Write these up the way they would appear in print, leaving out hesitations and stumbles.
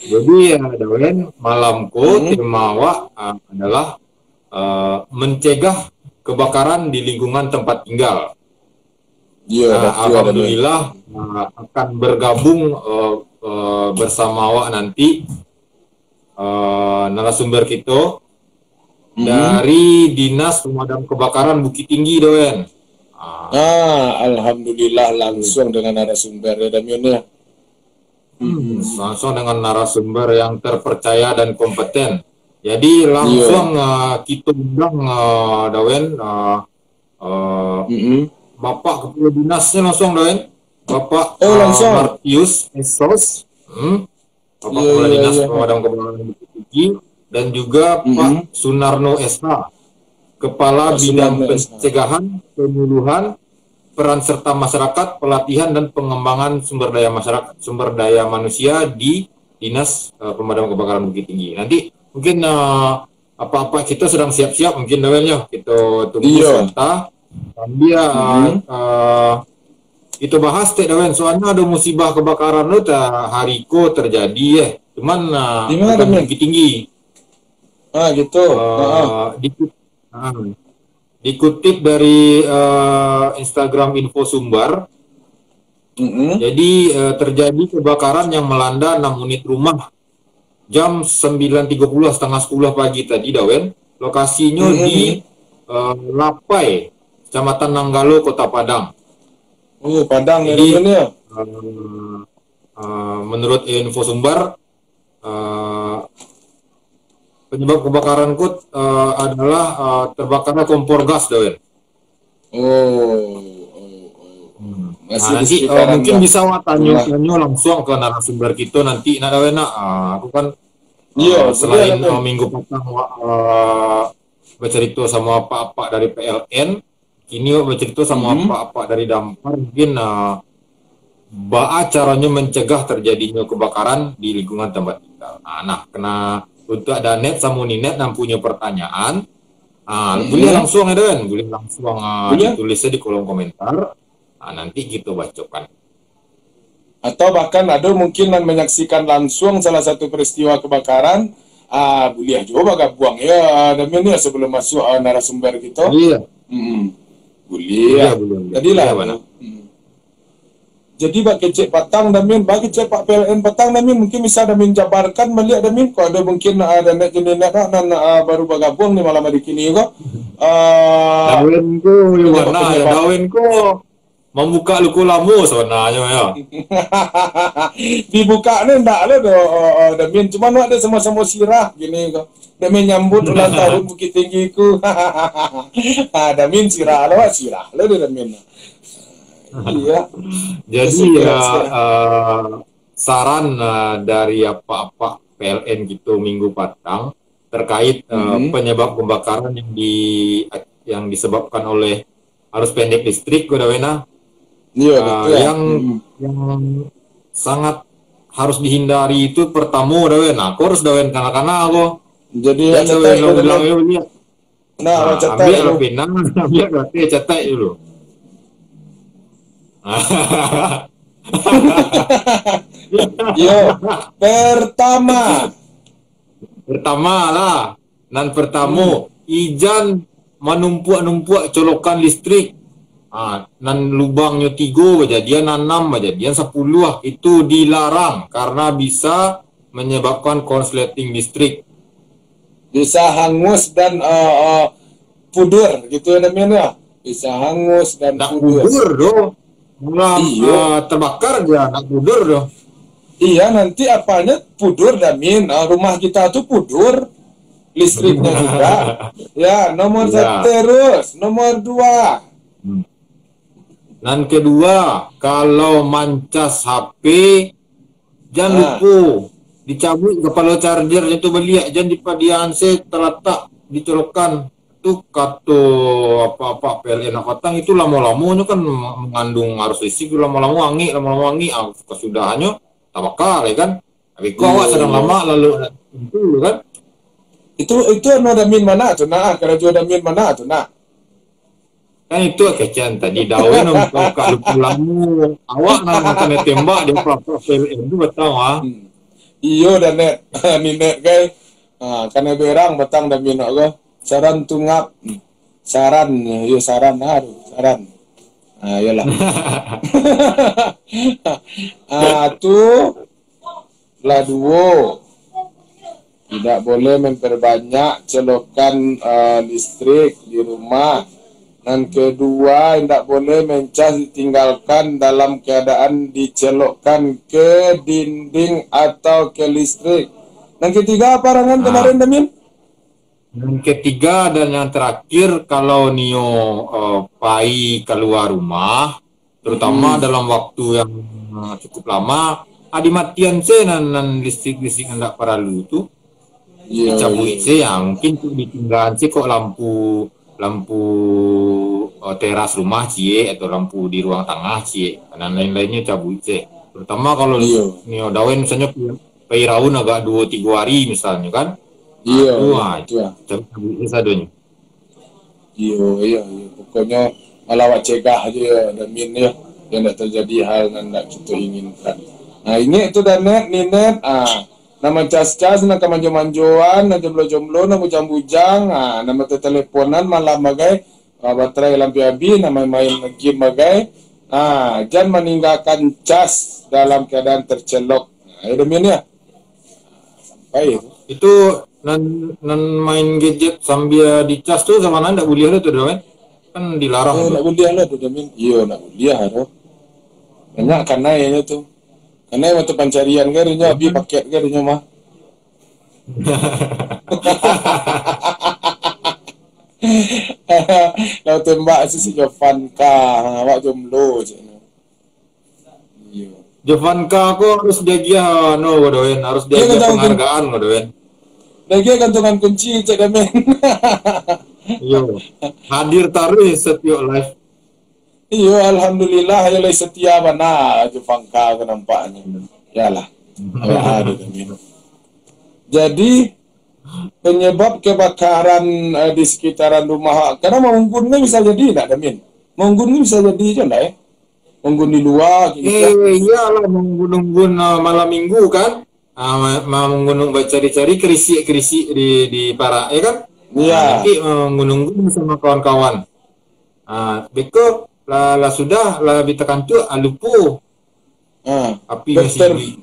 Jadi ya Dawen, malamku tema awak adalah mencegah kebakaran di lingkungan tempat tinggal. Iya, Nah, betul ada men. alhamdulillah akan bergabung bersama awak nanti narasumber kita Mm-mm. dari Dinas Pemadam Kebakaran Bukit Tinggi, Dawen. Alhamdulillah langsung dengan narasumber ya Damian ya. Langsung dengan narasumber yang terpercaya dan kompeten. Jadi Iya. langsung kita undang Dawen Mm-mm. Bapak Kepala Dinasnya langsung Dawen, Bapak Oh langsung. Martius Esos, Bapak Iya Kepala iya Dinas iya. Pemadam Kebakaran Bukit Tinggi, dan juga Mm-mm. Pak Sunarno SH, Kepala Pak Bidang Sunarno SH. Pencegahan, Penyuluhan, Peran serta masyarakat, pelatihan dan pengembangan sumber daya masyarakat, sumber daya manusia di Dinas Pemadam Kebakaran Bukit Tinggi. Nanti mungkin apa-apa kita sedang siap-siap mungkin Dawennya kita tunggu Iya. sebentar. Sambil Mm-mm. kita bahas teh Dawen, soalnya ada musibah kebakaran lo hariko terjadi ya. Cuman Di mana bukan di Damian? Bukit Tinggi. Gitu. Eh, di, uh, Dikutip dari Instagram Info Sumbar, Mm-mm. jadi terjadi kebakaran yang melanda 6 unit rumah jam 9.30 setengah 10 pagi tadi Dawen. Lokasinya di Mm-mm. Lapai, Kecamatan Nanggalo, Kota Padang. Oh Padang ya Jadi Damian ya. menurut Info Sumbar, uh, penyebab kebakaran adalah terbakarnya kompor gas Dawen. Nah Masih di nanti sekitaran mungkin lah bisa rumah. tanya langsung ke narasumber kita nanti. Nah Dawena, aku kan Iya, boleh selain Damian. minggu petang bercerita sama apa-apa dari PLN, kini bercerita sama Mm-mm. apa-apa dari Damkar. Mungkin caranya mencegah terjadinya kebakaran di lingkungan tempat tinggal. Nah, kena untuk ada net sama Ninet yang punya pertanyaan, boleh Mm-mm. langsung ya Den, boleh langsung Boleh. ditulisnya di kolom komentar. Nanti kita bacakan. Atau bahkan ada mungkin yang menyaksikan langsung salah satu peristiwa kebakaran. Boleh juga gabung ya Damian ya sebelum masuk narasumber kita. Iya, Mm-mm. Boleh boleh, ya. boleh, boleh. Tadilah Boleh, tu. mana? Jadi bagi cek patang Damian, bagi cek Pak PLN patang Damian mungkin bisa Damian jabarkan balik Damian kok ada mungkin ada net jenis net dan baru bergabung di malam hari kini kok. Dawinku Penyebab mana ya? penyebab Dawinku membuka luku lamu sebenarnya ya. dibuka nih ndak ada do Damian cuma ada sama-sama sirah gini kok. Damian nyambut ulang tahun Bukit Tinggi ku. Damian sirah lo Damian. Iya. Jadi Suka ya suka. saran dari apa-apa PLN gitu minggu petang terkait Mm-mm. penyebab kebakaran yang disebabkan oleh arus pendek listrik, Dawena, Iya betul ya. yang sangat harus dihindari itu pertama Dawen. Nah, aku harus Dawen kanak-kanak aku. Jadi Dan cetek Dawen lo lo bilang Damian. ya lihat. Nah, cetek Ambil lo. pena, ambil berarti cetek dulu. Yo, pertama. Pertama lah, nan pertama ijan menumpuak-numpuak colokan listrik. Nan lubangnya 3 kejadian, nan 6 kejadian, 10 itu dilarang karena bisa menyebabkan konsleting listrik. Bisa hangus dan pudur gitu ya Damian ya. Bisa hangus dan Nak pudur. pudur doh. Malah Iya. terbakar dia, nak pudur doh. Iya nanti apanya pudur Damian. Rumah kita tuh pudur. Listriknya juga. Ya, nomor Ya. satu terus. Nomor 2. Dan kedua, kalau mancas HP, jangan lupa dicabut kepala charger itu beliak, jangan dipadian terletak dicolokan. Itu kata apa-apa PLN Akotang itu lama-lamanya kan mengandung arus listrik, lama-lama wangi, kesudahannya tak bakal ya kan. Tapi kau awak sedang lama lalu itu kan. Itu anu Damian mana tuh nah? Kalau jual Damian mana tuh nah? Kan itu kecian tadi daun kalau lamu awak nak kena tembak dia pelapor PLN itu betul Iyo dan net ni net guys. Karena berang batang dan minok go. Saran tungap. Saran, yo saran aduh, saran. Iyalah. Tu lah duo. Tidak boleh memperbanyak colokan listrik di rumah. Dan kedua, tidak boleh mencas ditinggalkan dalam keadaan dicelokkan ke dinding atau ke listrik. Dan ketiga apa rangan kemarin Damin? Yang ketiga dan yang terakhir, kalau Nio pai keluar rumah, terutama dalam waktu yang cukup lama, matian nan listrik enggak perlu itu, dicabut ya, mungkin tuh ditinggal kok lampu teras rumah atau lampu di ruang tengah dan lain-lainnya cabut terutama kalau Nio dawen misalnya Raun agak 2-3 hari misalnya kan. Itu cabut sadonya. Iya, pokoknya melawat cegah aja dan ya yang tidak terjadi hal yang tidak kita inginkan. Nah ini itu dan net nama cas-cas, nama kemanjo-manjoan, nama jomblo-jomblo, nama bujang-bujang, nama teleponan malam bagai, baterai lampu abi, nama main game bagai, jangan meninggalkan cas dalam keadaan tercelok. Itu ya. Sampai itu nan main gadget sambil dicas tuh sama nanda boleh tuh doang kan dilarang. Nak boleh lah tuh Damin. Iya nak boleh lah. Banyak karena ya tuh. Karena waktu pencarian kan dia habis paket kan dia mah. Lalu tembak si Jovanka, awak jomblo je. Iya. Jovanka aku harus dia harus dia penghargaan doen. Dia gantungan kunci cek Damin. Iya. Hadir terus setiap live. Iya, alhamdulillah ya setia mana Jovanka ke nampaknya. Yalah. Ada Damin. Jadi penyebab kebakaran di sekitaran rumah karena mengunggunnya bisa jadi enggak Damin? Mengunggun bisa jadi aja enggak ya? Mengunggun di luar gitu. Iyalah mengunggun malam minggu kan. Menggunung cari-cari kerisi di para ya kan? Iya. Nanti menggunung sama kawan-kawan. Beko lah sudah lah ditekan tuh alupu. Api masih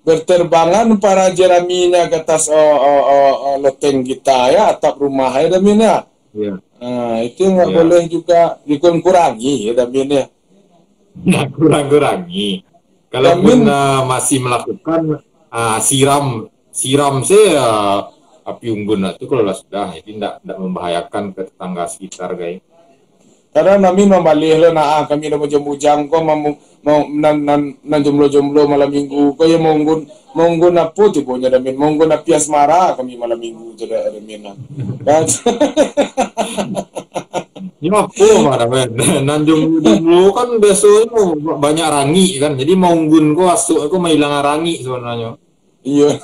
berterbangan para jeraminya ke atas loteng kita ya, atap rumah ya Damin ya. Iya. Itu nggak boleh juga dikurangi ya Damin ya. Nggak kurang-kurangi. Kalaupun masih melakukan siram saya api unggun itu kalau sudah itu tidak membahayakan ke tetangga sekitar guys. Karena kami membalih lah kami dah bujang-bujang ko mau nan jomblo-jomblo malam minggu ko ya monggun apa tu punya Damin monggun api asmara kami malam minggu tu dah Damin. Ya apa mana men? Nan jomblo kan biasanya banyak rangi kan. Jadi monggun ko asuk ko mailang rangi sebenarnya. Iya.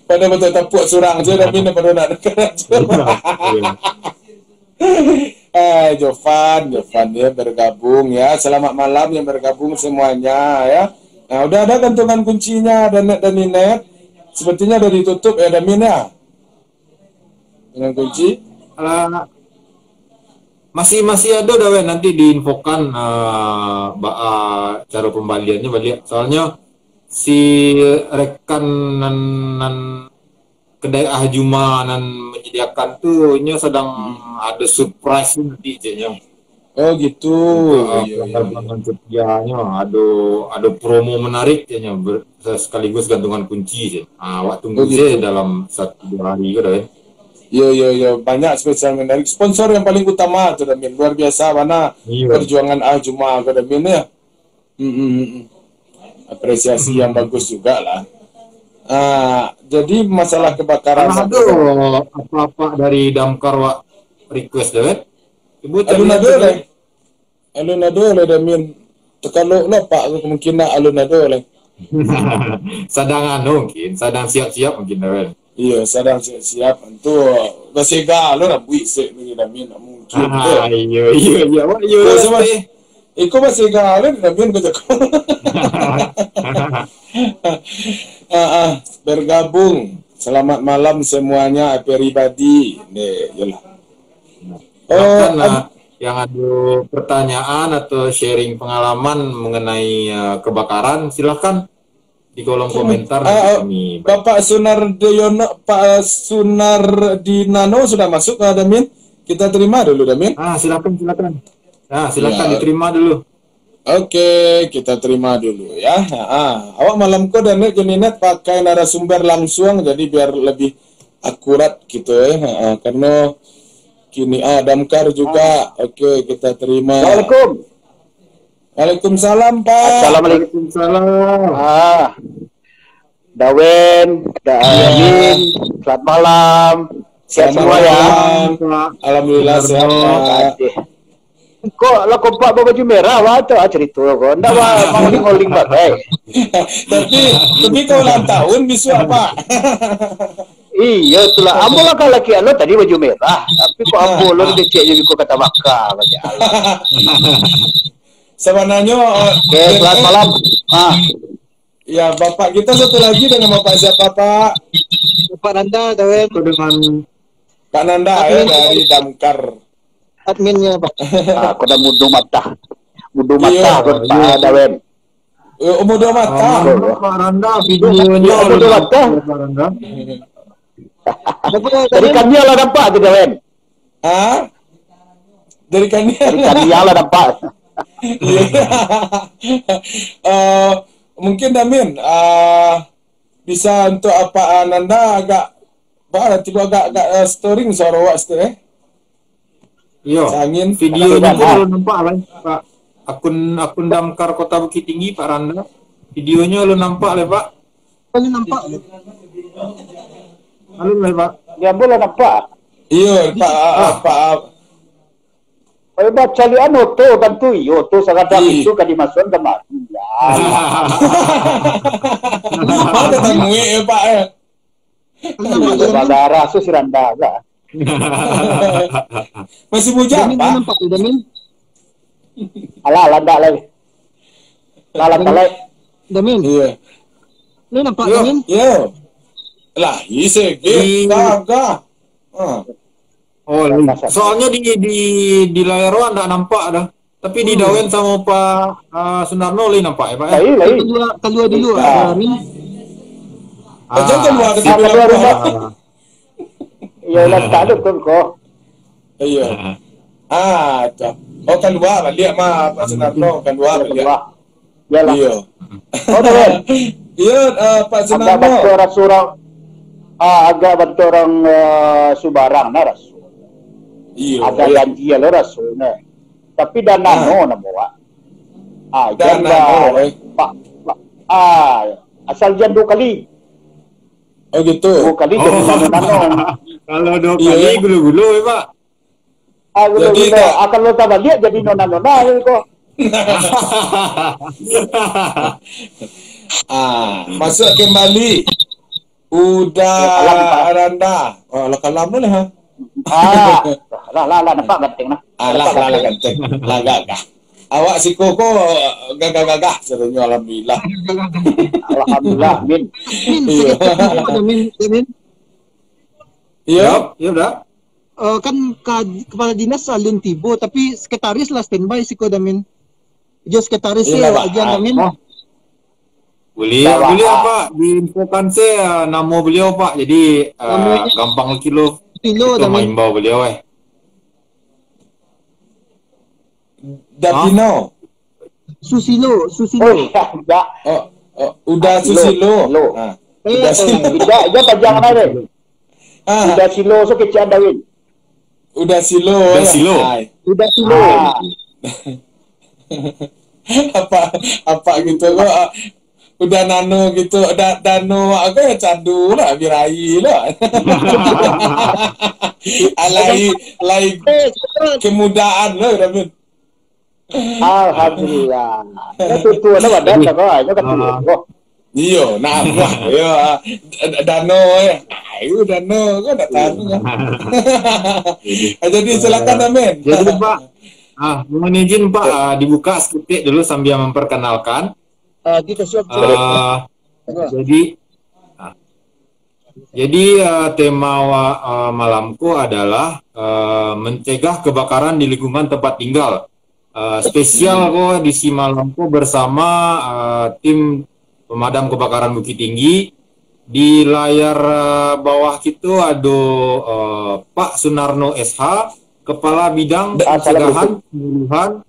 Pada betul tapuk surang je Damin pada nak dekat. Jovan ya bergabung ya. Selamat malam yang bergabung semuanya ya. Nah, udah ada gantungan kuncinya dan Ninet. Sepertinya udah ditutup ya Damin ya. Dengan kunci. Masih ada dawen nanti diinfokan cara pembaliannya balik. Soalnya si rekan nan kedai Ahjuma nan menyediakan tuh nya sedang ada surprise nanti jadinya. Oh gitu. Pelanggan setianya ada promo menarik jadinya sekaligus gantungan kunci. Awak tunggu gitu. Dalam 1-2 hari gitu ya. Iya banyak spesial menarik. Sponsor yang paling utama tuh Damin. Luar biasa mana perjuangan Ahjuma ke Damin ya. Apresiasi yang bagus juga lah. Jadi masalah kebakaran apa dari damkar wak request deh alunado le Damin tekalo lo pak kemungkinan alunado le sedang siap-siap mungkin deh. Iya sedang siap untuk basega lo nak buik se ni Damin mungkin iya Iko masih gawe Damin ko jako. Bergabung. Selamat malam semuanya, everybody. Nih, yalah. Silakan yang ada pertanyaan atau sharing pengalaman mengenai kebakaran, silahkan di kolom komentar. Kami Bapak Sunardoyono, Pak Sunardinano sudah masuk ke Damin? Kita terima dulu Damin. Silakan. Silakan diterima dulu. Oke, kita terima dulu ya. Awak malam ko dan Jeninet pakai narasumber langsung jadi biar lebih akurat gitu ya. Karena kini Damkar juga. Oke, kita terima. Assalamualaikum. Waalaikumsalam, Pak. Assalamualaikum. Waalaikumsalam. Dawen, Amin, selamat malam. Sehat semua ya. Alhamdulillah sehat, Pak. Kok lo kompak bawa baju merah atau cerita kok? Ndak mau ngoling bagai. Tapi kau ulang tahun bisu apa? Iya, itulah. Ambo lah kalau laki lo tadi baju merah, tapi kok ambo lo dicek jadi kok kata bakar aja. Sebenarnya Oke, selamat malam. Ya, Bapak kita satu lagi dengan Bapak siapa, Pak? Pak Nanda, Dawen. Dengan Pak Nanda ya dari Damkar. Adminnya, Pak. Aku dah mudu mata Iya. aku Pak Dawen. Mudah mata. Pak Randa, videonya Mudu mata. Pak Randa. Dari kami lah dapat tu Dawen. Dari kami. Dari kami lah dapat. Mungkin Damin bisa untuk apa Nanda agak storing suara awak Iya. Angin Videonya lo nampak lah, Pak. Akun Damkar Kota Bukit Tinggi, Pak Randa. Videonya lo nampak lah, Pak. Ini nampak. Halo lah, Pak. Ya boleh nampak. iya Pak Baca lihat auto kan tu, auto sangat itu kan dimasukkan ke mana? ada tamu Pak Darah su siranda lah. masih bujang Damin, Pak nampak tu, Damin. Alah landak lagi. Lalat. Damin. iya Ini nampak, Damin. iya lah isege gagah Soalnya di layar Wan nggak nampak dah. Tapi di Dawen sama Pak Sunarno nampak ya, Pak ya. Lain. Keluar dulu, Damin. Macam keluar ke keluar rumah. rumah. Iya landak tu kok. Iya. Keluar balik mah Pak Sunarno keluar balik. Yalah. Iya. Oh Dawen. Iya Pak Agak Sunarno. bantu orang surau. Agak bantu orang Subarang na rasul. Iya. Agak janji lo rasul na. Tapi dana no na bawa. Dana no, Pak. Asal jangan 2 kali. Oh gitu. 2 kali jadi nano. Kalau 2 kali gulu-gulu ya, Pak. Jadi Akan lo tambah lihat jadi nona kok. Masuk kembali. Udah Randa. Lah kalam lah ha. Lah nampak ganteng nah. Lah ganteng. Lah gagah. Awak si Koko gagah-gagah sebenarnya alhamdulillah. Alhamdulillah, Min. Iya. Damin. Iya. Ya udah. Kan kepala dinas salin tibo, tapi sekretaris lah standby si ko, Damin. Jo sekretaris Iya, Pak. aja, Damin. Beliau Pak diinfokan saya nama beliau Pak. Jadi gampang kilo. Pilo, Itu Damin. maimbau beliau Davino. Susilo. Ya. Udah Susilo. Udah Ya panjang na rin. Udah silo so kecil Dawin. Udah Silo. Udah Silo. Apa gitu kok udah nano gitu dano aku ya candu lah birai lah alai kemudahan loh Damin. Alhamdulillah. Itu ada badan kok aja kan. Iyo, nah, yo, dano ya, ayo dano, kok nggak tahu kan? Jadi silakan Damin. Jadi Pak, Mohon izin Pak, dibuka skripnya dulu sambil memperkenalkan. Kita siap. Jadi, tema malamku adalah mencegah kebakaran di lingkungan tempat tinggal. Spesial kok di si malamku bersama tim pemadam kebakaran Bukit Tinggi. Di layar bawah itu ada Pak Sunarno SH, Kepala Bidang Pencegahan, Penyuluhan,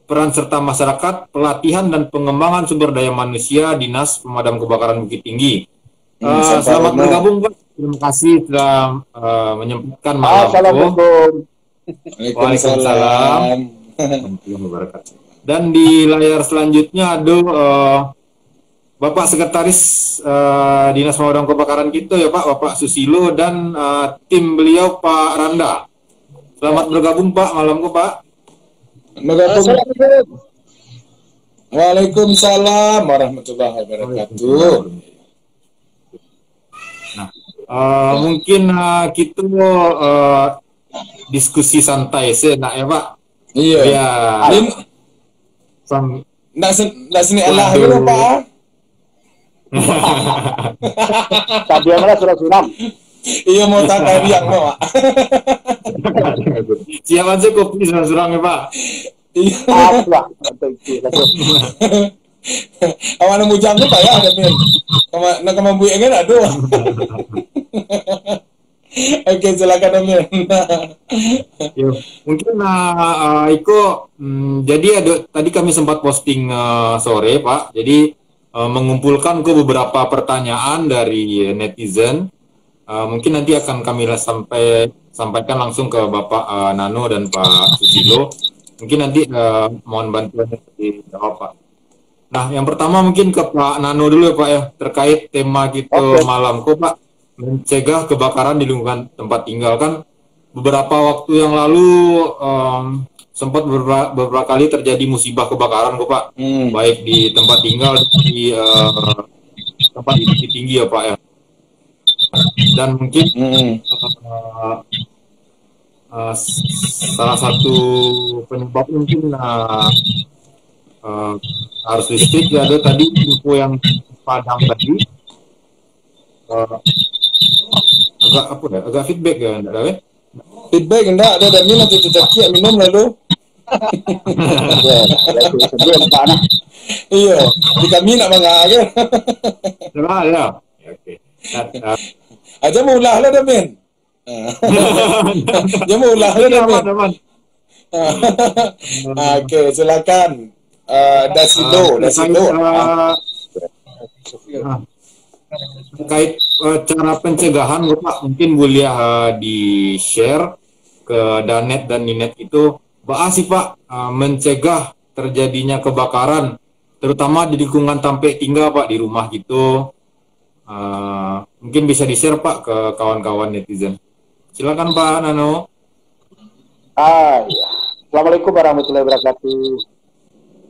Peran serta Masyarakat, Pelatihan dan Pengembangan Sumber Daya Manusia Dinas Pemadam Kebakaran Bukit Tinggi. Selamat bergabung Pak. Terima kasih telah menyempatkan malam. Assalamualaikum. Waalaikumsalam. Dan di layar selanjutnya ada Bapak Sekretaris Dinas Pemadam Kebakaran kita ya Pak, Bapak Susilo dan tim beliau Pak Randa. Selamat bergabung Pak malamku Pak. Waalaikumsalam warahmatullahi wabarakatuh. Mungkin kita diskusi santai sih, nak ya Pak. Iya. Ya. Nggak seni Allah gitu Pak. Tadi yang mana suram-suram. Iya mau tak yang mau Pak. Siapa sih kopi suram-suram ya Pak? Iya. Apa? Awan mau jangkut Pak ya ada min. Nak mampu yang ada. Oke, silakan Amir. Mungkin jadi tadi kami sempat posting sore Pak. Jadi mengumpulkan beberapa pertanyaan dari netizen. Mungkin nanti akan kami sampaikan langsung ke Bapak Nano dan Pak Susilo. Mungkin nanti mohon bantuan dijawab Pak. Nah, yang pertama mungkin ke Pak Nano dulu ya Pak ya, terkait tema kita malam Pak. Mencegah kebakaran di lingkungan tempat tinggal. Kan beberapa waktu yang lalu sempat beberapa kali terjadi musibah kebakaran Pak, baik di tempat tinggal di tempat Bukit Tinggi ya Pak ya. Dan mungkin salah satu penyebab mungkin arus listrik ya, ada tadi info yang padam tadi. Agak feedback ya enggak ada feedback enggak ada min nanti tercaki minum lalu. Iya di kami nak mangga ke ya oke aja mau ulah lah min dia mau ulah lah min. Oke silakan Dasilo terkait cara pencegahan Pak, mungkin boleh di share ke Danet dan Ninet itu bahas sih Pak mencegah terjadinya kebakaran terutama di lingkungan tempat tinggal Pak, di rumah gitu. Mungkin bisa di share Pak ke kawan-kawan netizen. Silakan Pak Nano. Iya. Assalamualaikum warahmatullahi wabarakatuh.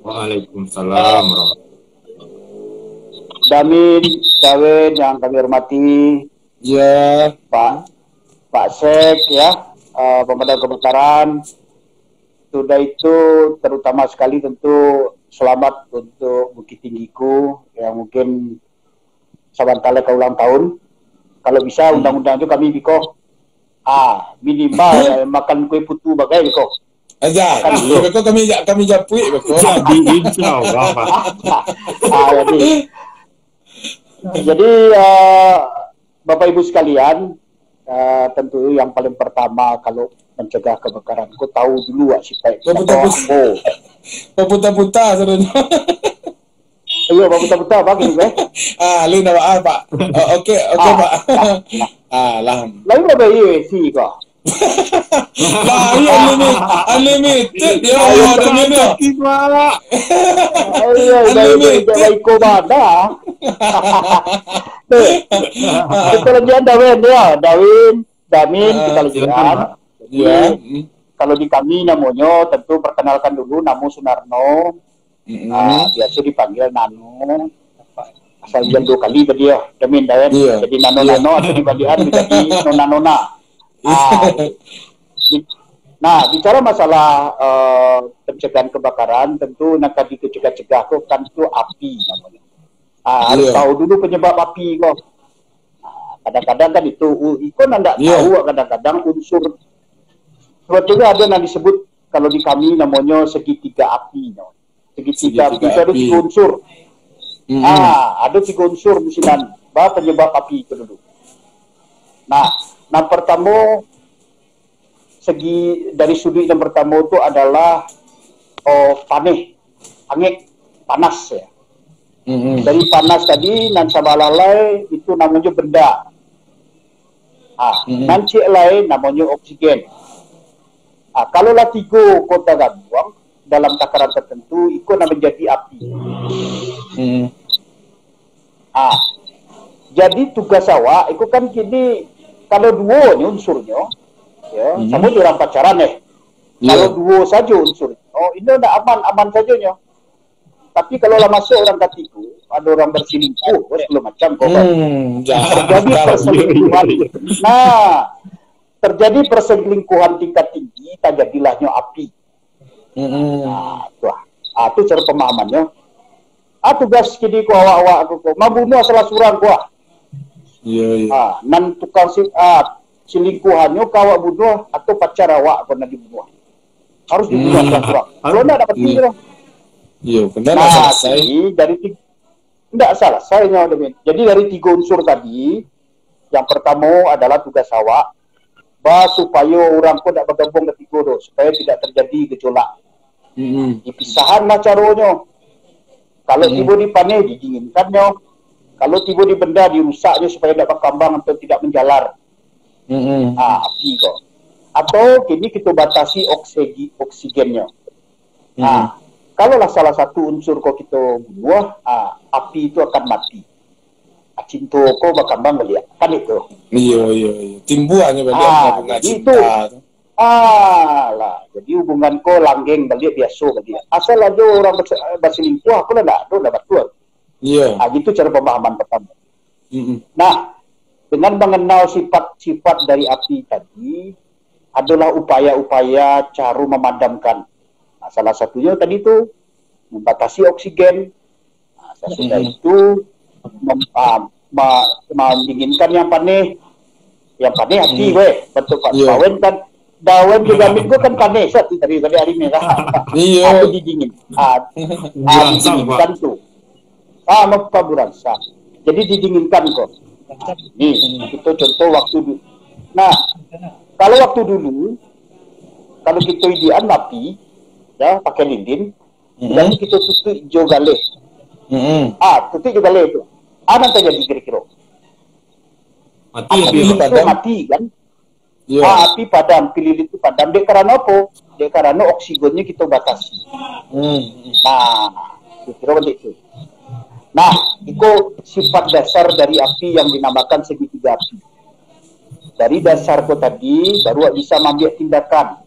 Waalaikumsalam warahmatullahi. Damin yang kami hormati, ya Pak Sek ya, pemadam kebakaran. Sudah itu terutama sekali tentu selamat untuk Bukit Tinggiku yang mungkin sabantale ke ulang tahun. Kalau bisa undang-undang itu kami biko minimal makan kue putu bagai biko. Aja, beko kami japui beko. Jadi insyaallah Pak. Jadi Bapak Ibu sekalian, tentu yang paling pertama kalau mencegah kebakaran, kau tahu dulu supaya puta sebenarnya. Ayo puta Pak gitu lu nama Pak. Oke Pak. Lain berapa sih kok? Lah unlimited ya ada mana? Unlimited iko bada. Kita lanjut Damin kita lanjutkan. Ya. Kalau di kami namanya tentu perkenalkan dulu nama Sunarno. Biasa dipanggil Nano. Asal jam 2 kali tadi ya. Damin jadi Nano atau dibalikan menjadi Nona. Nah, bicara masalah pencegahan kebakaran, tentu nak dicegah-cegah kok kan itu api namanya. Harus tahu dulu penyebab api kok. Kadang-kadang kan itu anda tahu kadang-kadang unsur sebetulnya ada yang disebut kalau di kami namanya segitiga api. Segitiga api itu ada 3 unsur. Ada 3 unsur di sini penyebab api itu dulu. Nah, yang pertama dari sudut yang pertama itu adalah angin panas ya. Dari panas tadi nan sabalalai itu namanya benda. Nanti lain namanya oksigen. Kalau lah 3 kota gabung dalam takaran tertentu, itu menjadi api. Jadi tugas awak, itu kan kini kalau 2 unsurnya, ya, sama orang pacaran Kalau 2 saja unsurnya, ini udah aman saja. Tapi kalau lah masuk orang ketiga, ada orang berselingkuh, segala macam terjadi perselingkuhan. Nah, terjadi perselingkuhan tingkat tinggi, tak jadilahnya api. Itu cara pemahamannya. Tugas kini ku awak-awak aku, membunuh salah surang ku. Nan tukang selingkuhannya kawak bunuh atau pacar awak pernah dibunuh. Harus dibunuh salah surang. Kalau tidak dapat tinggal. Benar selesai. Tidak selesainya. Jadi dari 3 unsur tadi, yang pertama adalah tugas awak, supaya orang pun tidak bergabung ketiga supaya tidak terjadi gejolak. Dipisahanlah caranya. Kalau tiba di panen didinginkannya. Kalau tiba di benda dirusaknya supaya tidak berkembang atau tidak menjalar. Api kok. Atau kini kita batasi oksigennya. Kalaulah salah satu unsur kok kita bunuh, api itu akan mati. Cinta kok berkembang balik. Kan itu. Iya. Timbuhannya balik cinta. Jadi hubungan kau langgeng balik biasa balik. Asal aja orang berselingkuh, aku lah tak dapat tuan. Gitu cara pemahaman pertama. Nah, dengan mengenal sifat-sifat dari api tadi, adalah upaya-upaya cara memadamkan. Salah satunya tadi itu membatasi oksigen. Sesudah itu mendinginkan yang panik hati bentuk bawen kan daun juga minggu kan panik satu dari hari ini aku didingin didinginkan tuh apa burangsa jadi didinginkan kok. Nih itu contoh waktu dulu. Nah kalau waktu dulu kalau kita idean api ya pakai lilin, dan kita tutup hijau galih. Tutup hijau galih itu. Nanti jadi kira-kira. Mati kan? Api padam, lilin itu padam. Dek karena apa? Dek karena oksigennya kita batasi. Kira-kira begitu. Nah, itu sifat dasar dari api yang dinamakan segitiga api. Dari dasar kau tadi, baru bisa mengambil tindakan.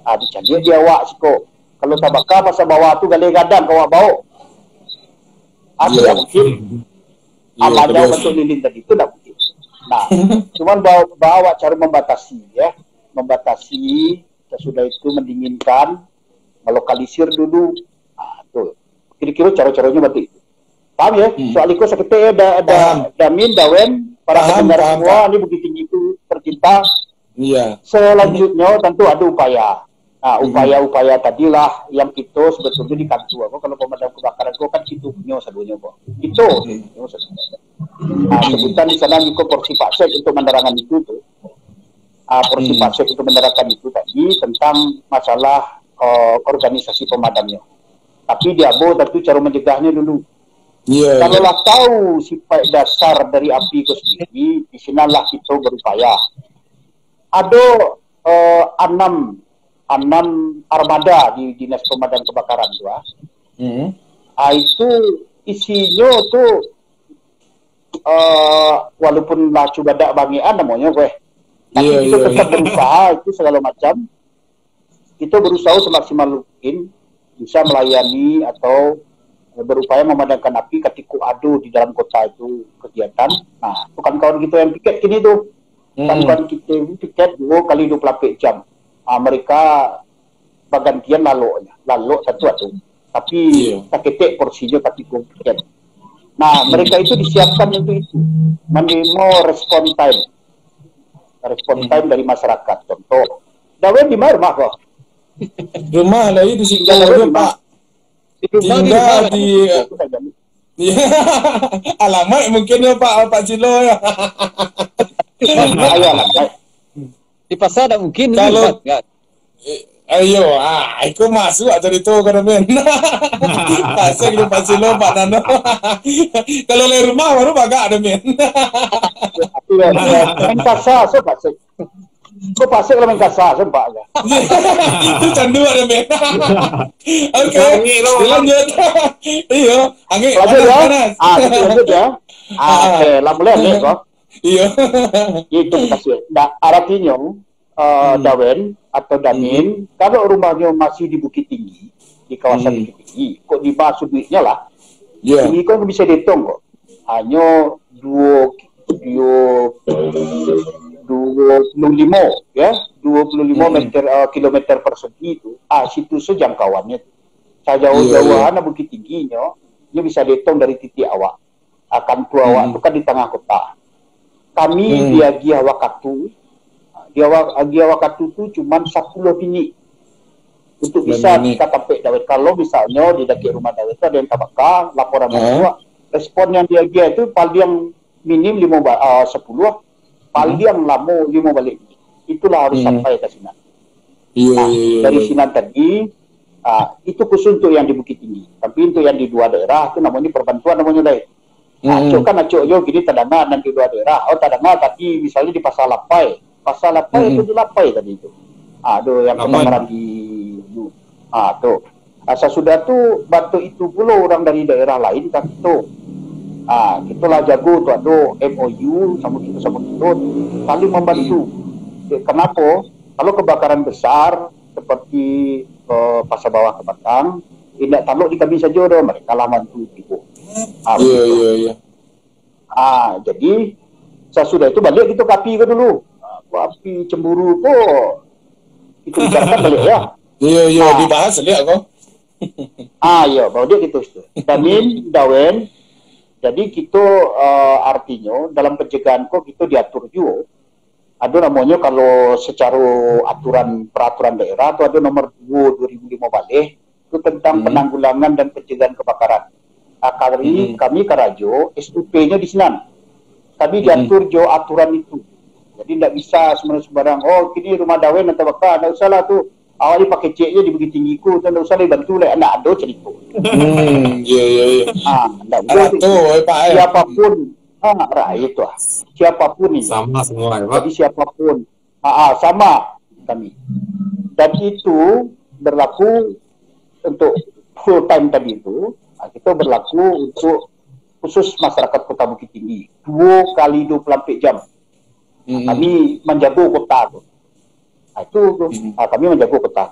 Dicandir dia awak siko. Kalau tabaka pasal bawah tu galih gadang kau bau. Tidak mungkin. Amalnya betul lilin tadi itu tidak mungkin. Nah, cuman bawa cara membatasi ya, membatasi. Sesudah itu mendinginkan, melokalisir dulu. Tuh. Kira-kira cara-caranya berarti. Paham ya? Soal itu seperti ada damin, dawen, para pendengar semua ini begitu tinggi itu tercinta. Selanjutnya tentu ada upaya. Upaya-upaya tadilah yang kita sebetulnya di kantor. Kalau pemadam kebakaran kok kan itu punya sadunya kok. Itu. Sebutan di sana juga porsi pasek untuk menerangan itu tuh. Porsi pasek untuk menerangkan itu tadi tentang masalah organisasi pemadamnya. Tapi dia tentu cara mencegahnya dulu. Kalau lah tahu sifat dasar dari api itu sendiri, di sinilah kita berupaya. Ada 6 armada di Dinas Pemadam Kebakaran tuh. Itu isinya tuh walaupun lah coba dak bangian namanya tapi kita tetap berusaha itu segala macam. Kita berusaha semaksimal mungkin bisa melayani atau berupaya memadamkan api ketika ada di dalam kota itu kegiatan. Nah, itu kan kawan kita yang piket kini tuh. Kan kita piket 2 kali 24 jam. mereka bagantian lalu satu ada, tapi tak ketek porsinya tapi konkret. Nah, mereka itu disiapkan untuk itu, menerima respon time dari masyarakat. Contoh, Dawen di mana rumah kok? Rumah lagi di Singkawa Pak. Tinggal di alamat mungkin ya Pak Cilo ya. Di pasar tak mungkin. Kalau ayo, aku masuk atau itu kan men. Pasang di Pak Cilo Pak Nano. Kalau di rumah baru agak ada men. Main kasar, so pasang. Kau pasang kalau main kasar, sempat aja. Itu candu ada men. Oke, lanjut. Iya, angin panas. Lanjut ya. Oke, lah boleh nih kok. Iya. Itu kasih. Artinya, Dawen atau Damin, kalau rumahnya masih di Bukit Tinggi, di kawasan Bukit Tinggi, kok dibahas duitnya lah. Ini kan bisa dihitung kok. Hanya 25 ya, 25 kilometer persegi itu. Situ sejangkauannya. Jauh-jauhan Bukit Tingginya, dia bisa dihitung dari titik awak. Kantor awak itu kan di tengah kota. Kami di Agi Awakatu, di Awakatu itu cuma 10 minit untuk bisa kita sampai Dawet. Kalau misalnya di dekat rumah Dawet itu ada yang tabakar, laporan respon yang di Agi itu paling minim 10, paling yang lama 5 balik. Itulah harus sampai ke Sinan. Dari Sinan tadi, itu khusus untuk yang di Bukit Tinggi. Tapi untuk yang di 2 daerah itu namanya perbantuan namanya lain. Acuk yo gini tadanga dan di 2 daerah. Tadanga tadi misalnya di Pasar Lapai itu di Lapai tadi itu. Aduh yang kebakaran di tuh. Sesudah tuh bantu itu pula orang dari daerah lain kan itu. Itulah jago tuh ada MOU sama itu saling membantu. Kenapa? Kalau kebakaran besar seperti Pasar Bawah Kebatang, tidak takluk di kami saja dah, mereka lah bantu gitu. Iya. Jadi sesudah itu balik gitu kapi ke dulu. Api cemburu kok itu bicarakan balik ya. Iya dibahas lihat kok. Iya baru dia gitu. Dawen. Jadi kita artinya dalam pencegahan kok kita diatur juga. Ada namanya kalau secara peraturan daerah itu ada nomor 2 2005 balik itu tentang penanggulangan dan pencegahan kebakaran. Kami Karajo SUP-nya di Sinan. Kami diatur jo aturan itu. Jadi tidak bisa sembarang. Kini rumah Dawen atau bakar, tidak usah lah tu. Awalnya pakai ceknya di Bukit Tinggiku, tidak usah dibantu lah. Tidak ada cerita. Iya. Siapapun, itu siapapun ini. Sama semua ya Pak. Jadi siapapun, sama kami. Dan itu berlaku untuk full time tadi itu. Kita berlaku untuk khusus masyarakat Kota Bukit Tinggi 2 kali 24 jam. Kami menjaga kota kami menjaga kota.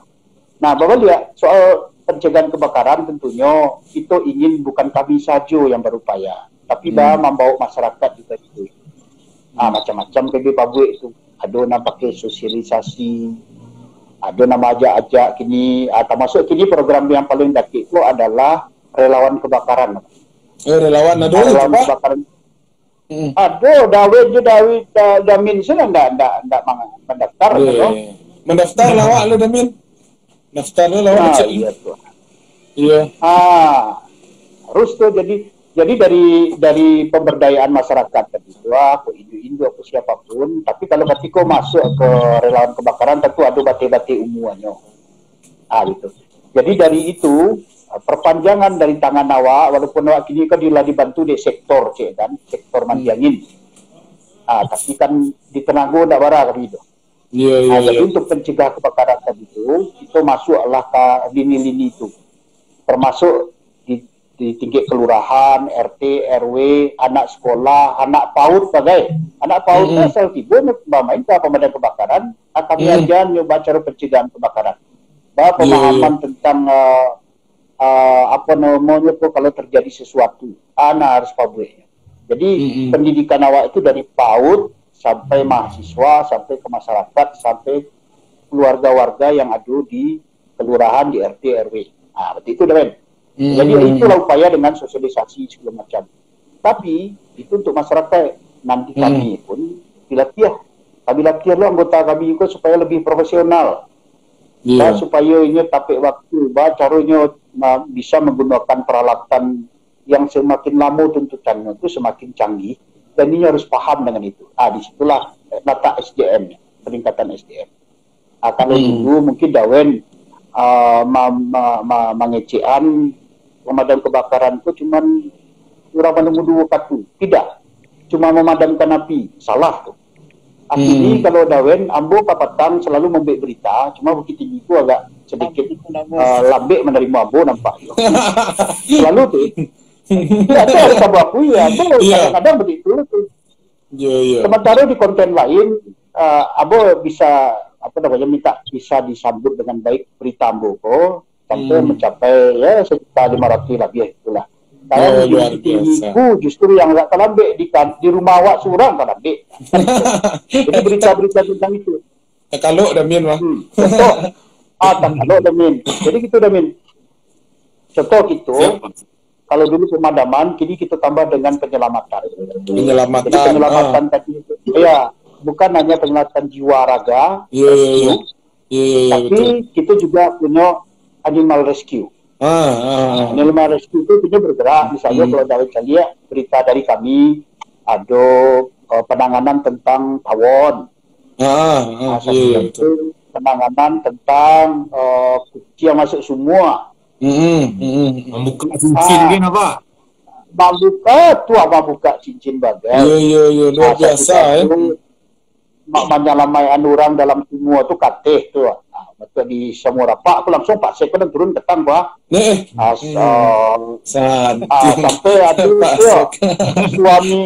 Nah, Bapak lihat soal pencegahan kebakaran tentunya itu ingin bukan kami saja yang berupaya, tapi membawa masyarakat juga itu. Macam-macam KB pabrik itu. Ada nak pakai sosialisasi, ada nama ajak-ajak kini, termasuk kini program yang paling dekat itu adalah relawan kebakaran. Relawan kebakaran. Damin sudah enggak mendaftar mendaftar lawak lu Damin. Daftar lu lawak Iya. Harus tuh jadi dari pemberdayaan masyarakat tadi itu aku aku siapapun, tapi kalau ketika masuk ke relawan kebakaran tentu ada bate-bate umuannya. Gitu. Jadi dari itu perpanjangan dari tangan awak, walaupun awak kini kan dibantu di sektor sektor mandi angin. Tapi kan di tenaga tidak barang kan itu. Jadi untuk pencegah kebakaran tadi itu masuklah ke lini-lini itu, termasuk di tingkat kelurahan, RT, RW, anak sekolah, anak PAUD bagai anak PAUD asal tiba main ke pemadam kebakaran, kami ajar nyoba cara pencegahan kebakaran, pemahaman tentang apa namanya tuh kalau terjadi sesuatu, anak harus pabriknya. Jadi pendidikan awak itu dari PAUD sampai mahasiswa, sampai ke masyarakat, sampai keluarga-warga yang ada di kelurahan, di RT, RW. Nah, berarti itu Damen. Jadi itulah upaya dengan sosialisasi segala macam. Tapi itu untuk masyarakat. Nanti kami pun dilatih. Kami latih lo anggota kami itu supaya lebih profesional. Supaya ini tapik waktu, caranya bisa menggunakan peralatan yang semakin lama tuntutannya itu semakin canggih, dan ini harus paham dengan itu. Disitulah letak SDM, peningkatan SDM. Kalau dulu mungkin Dawen mengecean pemadam kebakaran itu cuman kurang menunggu dua katu, tidak, cuma memadamkan api, salah tuh. Ini kalau Dawen ambo kapatang selalu memberi berita, cuma Bukit Tinggi itu agak sedikit lambe menerima ambo nampak. Selalu tuh. Ya, itu harus aku akui ya, ambo kadang-kadang begitu tuh. Sementara di konten lain, ambo bisa minta bisa disambut dengan baik berita ambo kok sampai mencapai ya 1.500.000 lebih itulah. Saya tinggiku justru yang nggak terlambat di rumah awak surang terlambat. Jadi berita-berita tentang itu. Kalau Damin mah. Contoh, kalau Damin. Jadi gitu Damin. Contoh gitu. Kalau dulu pemadaman, kini kita tambah dengan penyelamatan. Jadi penyelamatan tadi itu, ya bukan hanya penyelamatan jiwa raga, tapi kita juga punya animal rescue. Animal rescue itu punya bergerak, misalnya kalau Dawen lihat berita dari kami ada penanganan tentang tawon, itu penanganan tentang kucing yang masuk semua, membuka cincin apa? Membuka cincin bagai. Luar biasa Menyelamai orang dalam semua itu kateh tuh. Betul di semua rapak aku langsung Pak Sek turun ketang bah. Sampai ada suami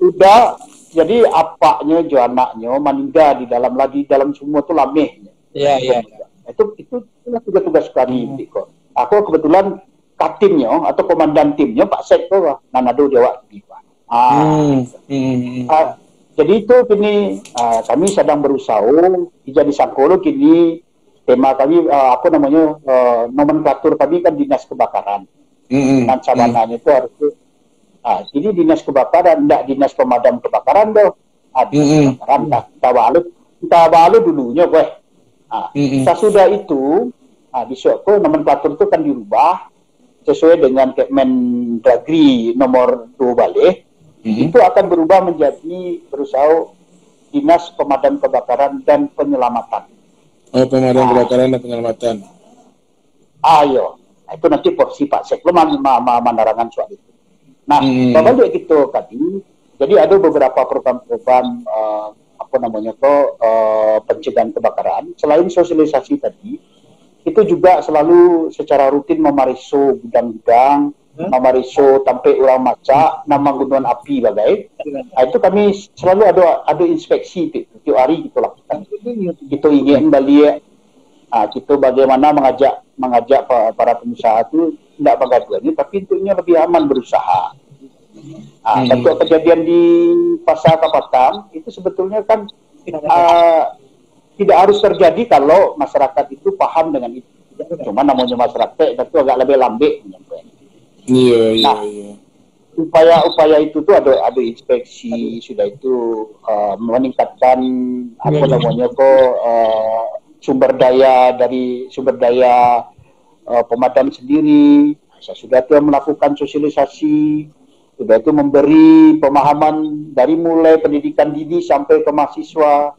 udah jadi apaknya jo anaknya meninggal di dalam semua tuh lameh. Itu tugas kami kok. Aku kebetulan katimnya atau komandan timnya Pak Sek tuh Nanado Jawa Pak. Jadi itu kini kami sedang berusaha jadi Sangkolo kini tema kami nomenklatur kami kan dinas kebakaran. Dan sabananya itu harus jadi dinas kebakaran, enggak dinas pemadam kebakaran doh. Dinas kebakaran kita balu dulunya gue. Sesudah itu besok nomenklatur itu kan dirubah sesuai dengan Kemendagri nomor 2 balik. Itu akan berubah menjadi berusaha Dinas Pemadam Kebakaran dan Penyelamatan. Pemadam kebakaran dan penyelamatan. Itu nanti porsi Pak Sek menerangan soal itu. Nah, balik gitu tadi. Jadi ada beberapa program-program pencegahan kebakaran. Selain sosialisasi tadi, itu juga selalu secara rutin memariso gudang-gudang, memariso sampai orang maca nama gunduan api bagai. Itu kami selalu ada inspeksi tiap hari gitu lakukan. Kita ingin balik kita bagaimana mengajak para pengusaha itu tidak bagaduannya tapi intinya lebih aman berusaha. Untuk kejadian di Pasar Kapatang itu sebetulnya kan tidak harus terjadi kalau masyarakat itu paham dengan itu. Cuma namanya masyarakat itu agak lebih lambe. Upaya itu tuh ada inspeksi sudah itu meningkatkan sumber daya pemadam sendiri. Saya sudah tuh melakukan sosialisasi, sudah itu memberi pemahaman dari mulai pendidikan dini sampai ke mahasiswa.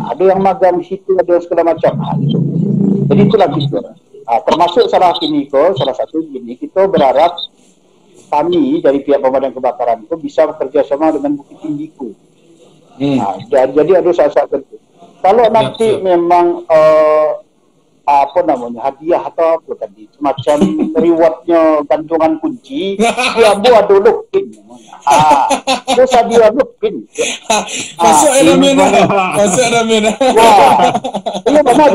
Ada yang magang di situ, ada segala macam. Jadi itulah gitu. Termasuk salah satu gini, kita berharap kami dari pihak pemadam kebakaran itu bisa bekerja sama dengan Bukit Tinggiku. Jadi ada saat-saat tertentu. Kalau nanti memang hadiah atau apa tadi, semacam rewardnya gantungan kunci, ya buat dulu pin. Terus hadiah pin. Masuk Adamin. Iya benar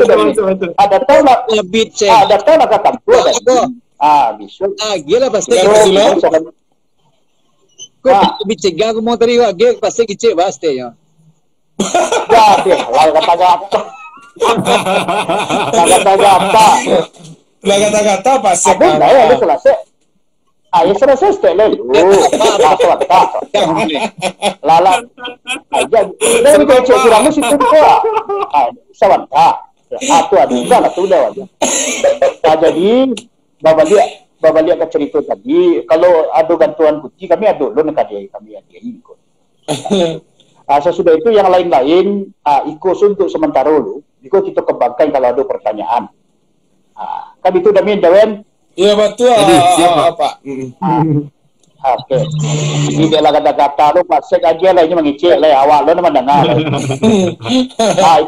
ada tahu lah lebih ada tahu lah kata gua bisa. Gila pasti. Kok bicega aku mau terima pasti kicik pasti ya. Jadi, lah kata-kata. Kata-kata. Lah kata-kata pasek. Ada enggak ya, ada selesai. Ayo selesai setelah lu. Apa? Lala. Aja. Dan kita cek kurangnya situ kok. Sawanta. Atau ada enggak lah tuh dah aja. Jadi Bapak dia ke cerita tadi, kalau ada gantuan kunci kami ada lo nak dia kami ada ikut. Sesudah itu yang lain-lain ikut untuk sementara lu. Ikut kita kembangkan kalau ada pertanyaan. Kan itu Damin Dawen. Iya betul. Pak. Oke. Ini dia kata-kata lu pasek aja lah ini mengicik lah awak lo mendengar.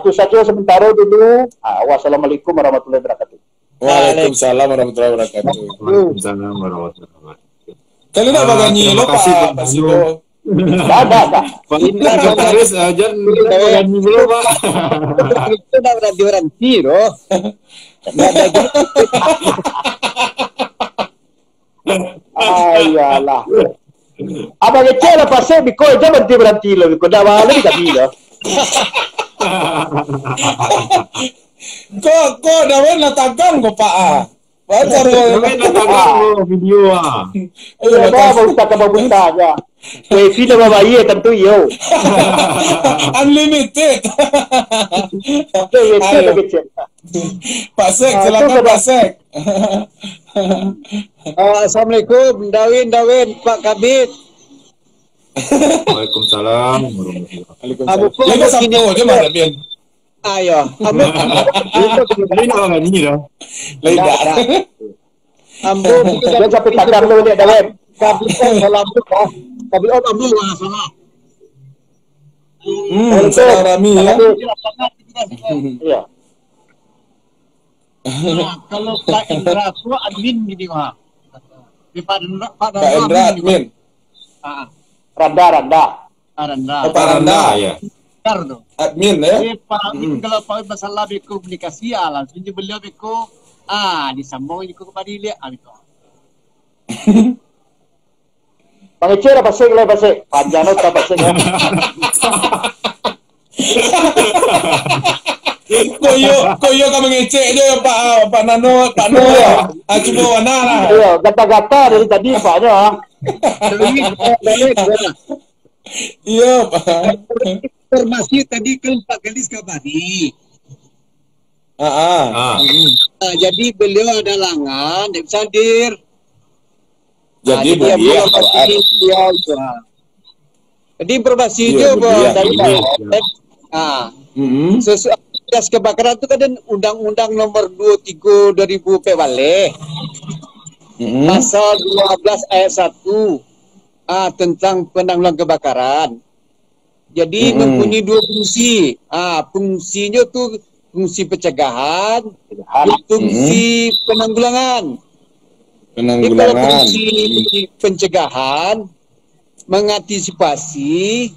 Itu saja sementara dulu. Wassalamualaikum warahmatullahi wabarakatuh. Waalaikumsalam warahmatullahi wabarakatuh. Waalaikumsalam warahmatullahi wabarakatuh. Kalau nak baganyi lo Pak Silo. Ada. Pak Sekretaris aja nyanyi dulu Pak. Itu dah radio ranti loh. Ayalah. Apa kecil lah pasal biko aja berhenti loh. Biko dah malu di kami loh. Kok Dawen nak tagang kok Pak. Wajar lo. Video Iya, bawa aja. Wifi dah bawa iya tentu yo. Unlimited. Wifi kecil. Pak Sek, silakan Pak Sek. Assalamualaikum, Dawin, Pak Kabit. Waalaikumsalam warahmatullahi Waalaikumsalam. Lagi Sabtu aja Mas Damin. Ayo, Ini orang ini dah. Leda. Ambo dan sampai tagar lo ni Dawen. Kabit dalam tu Kabit ambo salah. Salah Rami ya. Iya. Kalau Pak Indra tu admin gini mah. Pak Indra admin. Randa. Randa. Pak Randa ya. Tu. Admin ya. Pak kalau Pak masalah beko komunikasi langsung je beliau beko disambung ikut kepada dia itu. Pangecil apa sih le pasik? Panjang tak pasik. Koyo kami ngecek je Pak Nano ya. Cuma warna lah. Iya, gata-gata dari tadi Paknya. Iya Pak. Informasi tadi kan Pak Gelis kabari. Jadi beliau ada langan, dia bisa hadir. Jadi dia boleh Jadi informasi Iya, dia dari Mm-hmm. sesuai gas kebakaran itu kan Undang-Undang Nomor 23 2000 PWL. Pasal 12 ayat 1 tentang penanggulangan kebakaran. Jadi mempunyai dua fungsi. Fungsinya tuh fungsi pencegahan, fungsi penanggulangan. Jadi kalau fungsi pencegahan, mengantisipasi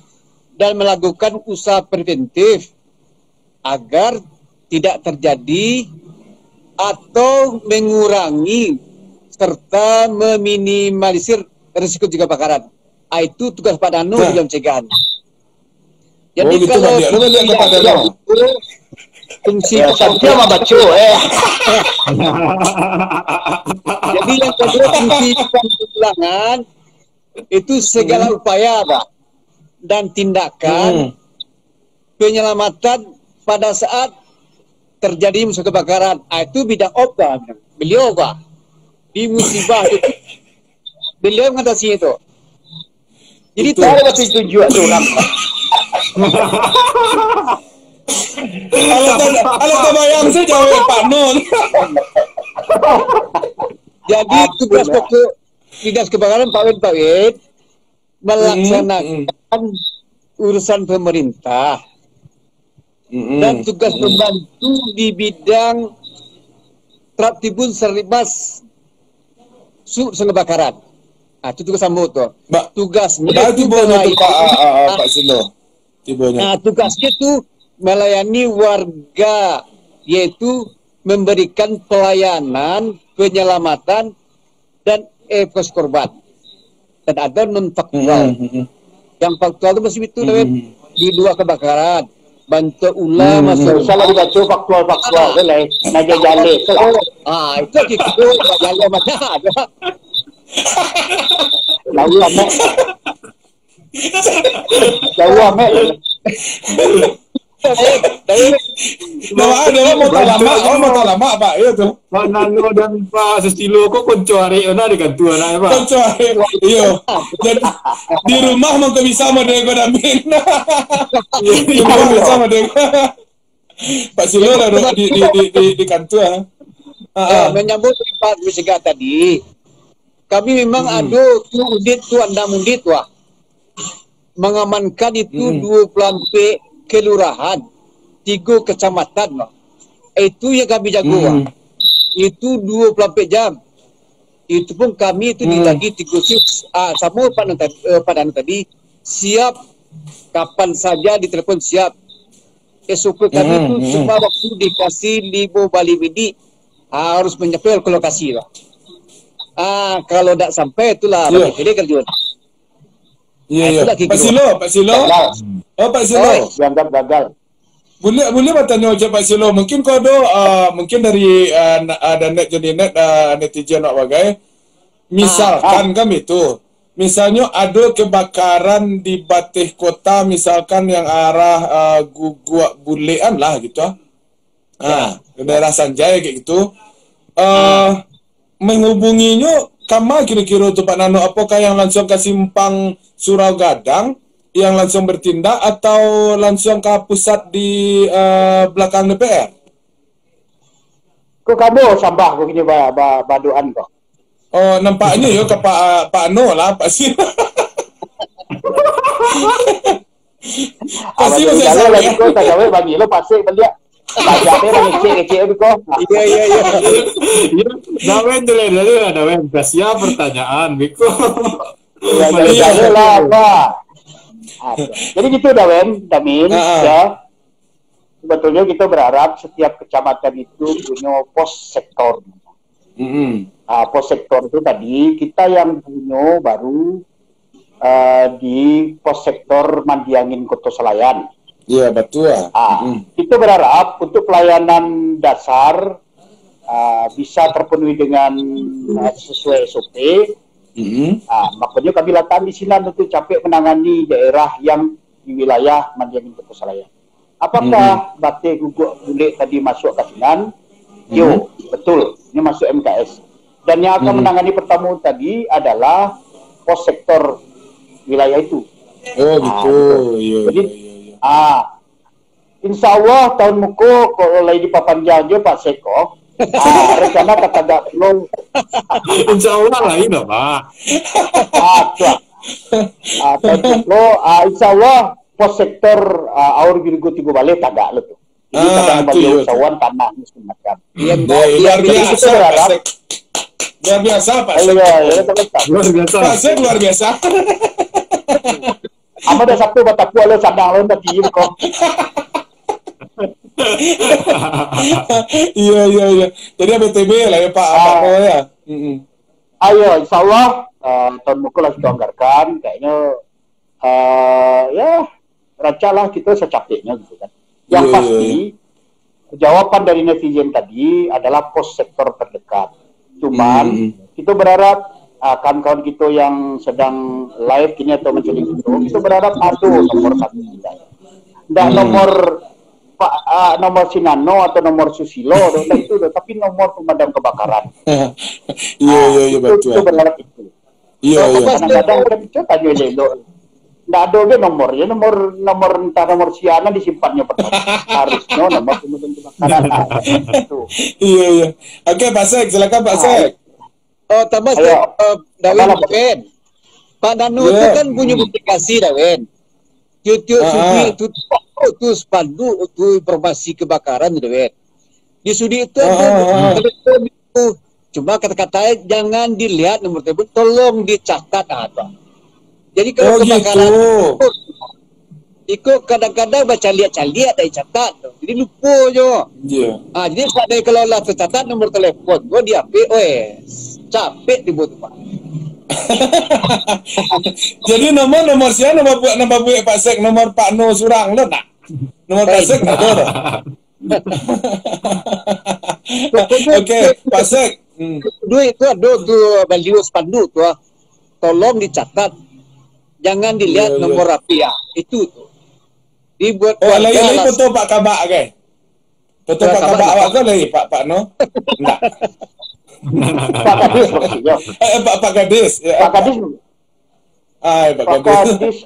dan melakukan usaha preventif agar tidak terjadi atau mengurangi serta meminimalisir risiko kebakaran. Itu tugas Pak Dano di dalam pencegahan. Jadi gitu, kalau fungsi dia mah baca Jadi yang kedua fungsi penanggulangan itu segala upaya Pak dan tindakan penyelamatan pada saat terjadi musibah kebakaran. Itu bidang OPA beliau Pak di musibah itu beliau mengatasi itu. Jadi itu ada masih tujuan tu orang. Kalau terbayang saja Pak Nun. Jadi tugas pokok dinas kebakaran Pak Wid melaksanakan urusan pemerintah dan tugas membantu di bidang tertibun serlimas kebakaran. Itu tugas sambo tuh. Tugasnya itu Pak Silo. Tugasnya itu melayani warga, yaitu memberikan pelayanan, penyelamatan dan evakuasi korban. Dan ada non faktual. Yang faktual itu masih itu di dua kebakaran. Bantu ulah masuk. Salah dibaca faktual boleh. Naja jale. Itu gitu jalan mana ada. Jauh amat. Ada mau tak lama Pak, iya tuh. Pak Nano dan Pak Sustilo kok konco hari ona dengan tua nak Pak. Konco iya. Jadi di rumah mau bisa sama dengan Damin. Di rumah bisa sama dengan Pak Silo lah di kantor. Menyambut Pak Wisega tadi. Kami memang ada tu anda mundit wah. Mengamankan itu 20 kelurahan, 3 kecamatan wah. Itu yang kami jago wah. Itu 24 jam. Itu pun kami itu dibagi 3 shift. Sama pada tadi siap kapan saja ditelepon siap. SOP kami itu cuma waktu dikasih Libo Bali Widi harus menyampai ke lokasi lah. Kalau tidak sampai itulah ini kerjaan. Iya. Pak Silo. Oh Pak Silo. Dianggap gagal. Boleh bertanya aja Pak Silo. Mungkin kau ada mungkin dari ada netizen nak bagai. Misalkan kami itu, misalnya ada kebakaran di Batih Kota, misalkan yang arah Gugua Bulean lah gitu. Daerah Sanjaya kayak gitu. Menghubunginya kama kira-kira tuh Pak Nano, apakah yang langsung ke Simpang Surau Gadang yang langsung bertindak atau langsung ke pusat di belakang DPR? Kok kamu sambah kok gini baduan kok. Oh, nampaknya ya ke Pak Ano lah, Pak Silo. Pasti masih sama ya. Kau tak gawe bagi lo pasti beliau. Bajatnya lagi kecil kok. Iya. Dawen dulu ada Dawen. Siap pertanyaan Biko. Iya lah apa. Jadi gitu Damin ya. Sebetulnya kita berharap setiap kecamatan itu punya pos sektor. Pos sektor itu tadi kita yang punya baru di pos sektor Mandiangin Kota Selayar. Iya betul. Kita berharap untuk pelayanan dasar bisa terpenuhi dengan sesuai SOP. Makanya kami datang di sini untuk capek menangani daerah yang di wilayah Mandiangin Kota Selayar. Apakah Batih Guguk Bule tadi masuk ke Sinan? Yo, betul. Ini masuk MKS. Dan yang akan menangani pertama tadi adalah pos sektor wilayah itu. Oh gitu. Jadi insya Allah tahun muku kalau lagi di Papanjang aja Pak Seko rencana kata gak belum Insya Allah lah ini Pak. Tahun muku insya Allah pos sektor Aur Virgo Tigo Bale tagak lo tuh. Ini kadang bagi usahawan tanah macam. Luar biasa Pak Sek. Pak Sek luar biasa. Apa dah satu batapu lo sadang lo tadi kok. Iya. Jadi BTB lah ya Pak ya. Ayo insyaallah tahun muka lah kita anggarkan kayaknya ya rancalah kita secapeknya gitu kan. Yang pasti jawaban dari netizen tadi adalah pos sektor terdekat. Cuman kita berharap kawan-kawan kita yang sedang live kini atau menjadi kita berharap ada nomor 1 kita. Tidak nomor Sinano atau nomor Susilo itu tapi nomor pemadam kebakaran. Iya betul. Itu berharap itu. Iya. Kadang-kadang kan kita tanya lelo. Nggak ada lagi nomornya, nomor siana disimpannya pertama. Harusnya nomor pemadam kebakaran. Iya. Oke Pak Sek, silakan Pak Sek. Tambah Dawen. Pak Nano itu kan punya publikasi Dawen. YouTube itu spanduk untuk informasi kebakaran Dawen. Di sudi itu telepon itu. Cuma kata-katanya jangan dilihat nomor telepon, tolong dicatat apa. Jadi kalau kebakaran ikut kadang-kadang baca lihat dari catat, jadi lupa je. Jadi kalau lah tercatat nomor telepon, gua diambil, capek dibuat Pak. Jadi nomor siapa nomor buat Pak Sek nomor Pak No Surang lo nak. Nomor Pak Sek nak ada. Oke, Pak Sek. Duit itu ada tuh baliho spanduk tuh. Tolong dicatat. Jangan dilihat Iya. nomor rapi ya. Itu tuh. Dibuat Oh, lagi warga foto Pak Kabak ke? Foto Ya, Pak Kabak Kabak nak. awak ke lagi Pak No? Enggak. Pak Kadis maksudnya. Pak Gadis. Ya, Pak Kadis, Pak Pak Gadis. Kadis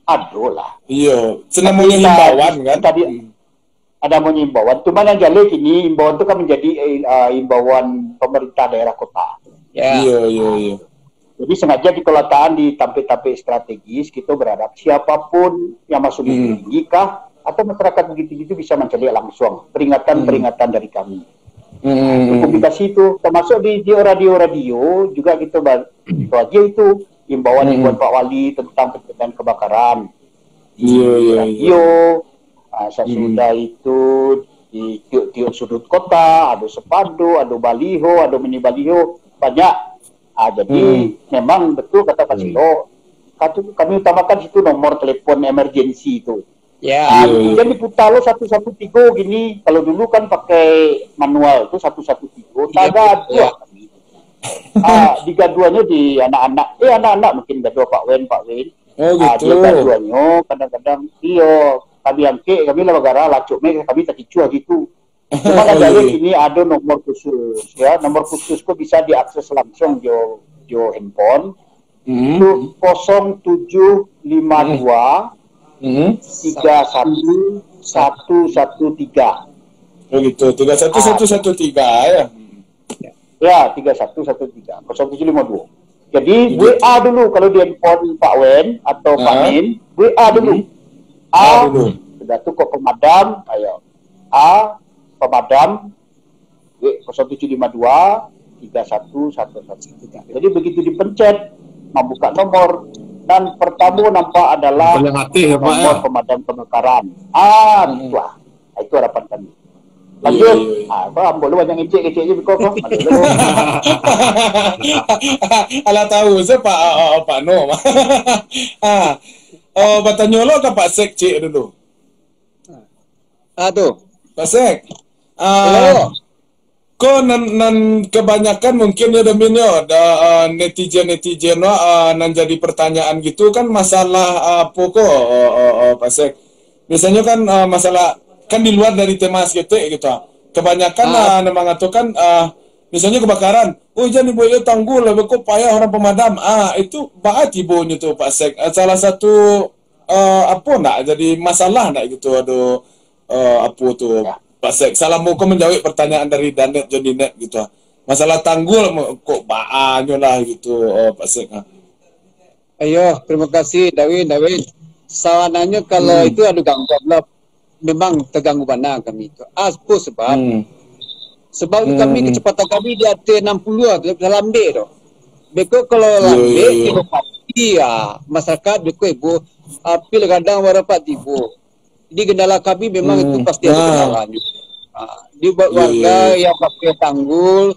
aduh lah. Iya, senang Tapi himbauan kan? Tadi ada mau himbauan. Cuma yang jalik ini himbauan itu kan menjadi himbauan pemerintah daerah kota. ya. Iya. Jadi sengaja dikolakan di tampil-tampil strategis kita berharap siapapun yang masuk di Bukit Tinggi kah atau masyarakat Bukit Tinggi itu bisa mencari langsung peringatan dari kami. Publikasi itu termasuk di radio-radio juga kita itu aja itu himbauan yang buat Pak Wali tentang pencegahan kebakaran di Iya. radio. Sesudah itu di tiap sudut kota ada sepadu, ada baliho, ada mini baliho banyak. Jadi memang betul kata Pak Silo, kami utamakan situ nomor telepon emergensi itu. Ya. Kemudian diputar lo 113 gini. Kalau dulu kan pakai manual itu 113. Taga dua. Di gaduannya di anak-anak mungkin gadua Pak Wen. Oh gitu. Dia gaduannya kadang-kadang kami lah bagara lacuk kami tak kicua gitu. Cuma ada ini ada nomor khusus ya. Nomor khusus kok bisa diakses langsung jo handphone. Itu 0752 31113. Oh gitu. 31113 ya. Ya, 3113 0752. Jadi WA dulu kalau di handphone Pak Wen atau Pak Min, WA dulu. Sudah tuh kok pemadam, ayo. Pemadam 0752 31113. Jadi begitu dipencet membuka nomor dan pertama nampak adalah Paling aktif ya Pak ya. nomor pemadam kebakaran. Itulah. Itu harapan kami. Lanjut. Iya. Apa boleh banyak ngecek je biko kok. Alah tahu saya Pak No. Batanyolo ke Pak Sek cik dulu. Aduh. Pak Sek. Halo. Ko nan kebanyakan mungkin ya deminyo netizen nan jadi pertanyaan gitu kan masalah apa ko Pak Sek. Biasanya kan masalah kan di luar dari tema skete gitu. Kebanyakan mengatakan misalnya kebakaran, oh jangan dibuat tanggul lah, kok payah orang pemadam. Itu baat ibunya tuh Pak Sek. Salah satu apa nak jadi masalah nak gitu apa tuh Pak Sek. Salah mau menjawab pertanyaan dari Danet Jodinet gitu. Masalah tanggul kok baanyo lah gitu Pak Sek. Ayo, terima kasih Dawin. Sawananya kalau itu ada gangguan lah. Memang terganggu mana kami itu. Apa sebab? Sebab kami kecepatan kami di atas 60 lah, lambe tu. Beko kalau lambe, ibu pasti masyarakat beko ibu, apil kadang warapat ibu. Jadi kendala kami memang itu pasti ada kendala. Di warga yang pakai tanggul,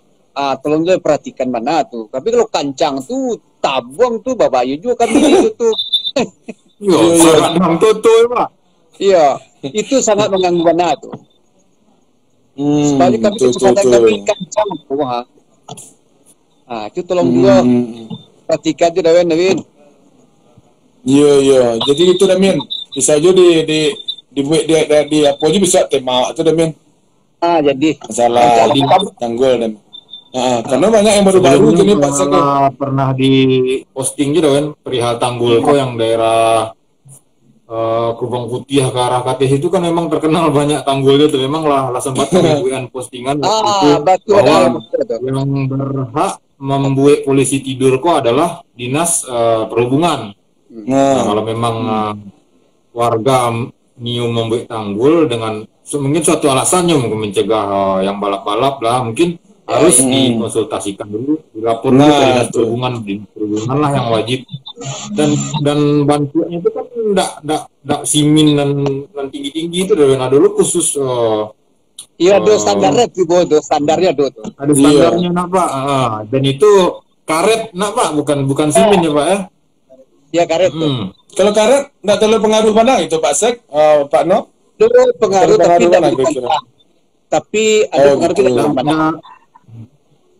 tolong dia perhatikan mana tu. Tapi kalau kancang tu, tabuang tu, babayu juga kami itu tu. Sangat tutul Pak. Iya, itu sangat mengganggu mana tu. Sebab kami kecepatan kami kancang tu itu tolong juga perhatikan tu Dawin. Iya. Jadi itu Damin. Bisa aja dibuat di apa aja bisa tema itu Damin. Jadi Masalah di tanggul dan karena banyak yang baru-baru gini Pak Sek. Pernah di posting juga kan perihal tanggul kok yang daerah Kubang Putih ke arah Kates itu kan memang terkenal banyak tanggulnya tuh memang lah sempat membuat postingan itu bahwa yang berhak membuat polisi tidur kok adalah dinas perhubungan. Nah, kalau memang warga nium membuat tanggul dengan mungkin suatu alasannya mungkin mencegah yang balap-balap lah mungkin harus dikonsultasikan dulu, dilapor dulu ke dinas perhubungan lah yang wajib dan bantuannya itu kan enggak simin dan tinggi-tinggi itu dari dulu khusus iya do standarnya tu standarnya do. Ada standarnya apa? Dan itu karet nak Pak, bukan simen ya Pak ya. Ya karet tuh. Kalau karet nggak terlalu pengaruh mana itu Pak Sek, Pak No? Dulu pengaruh tapi Pengaruh mana tidak kira-kira? tapi ada pengaruh tidak gitu. mana.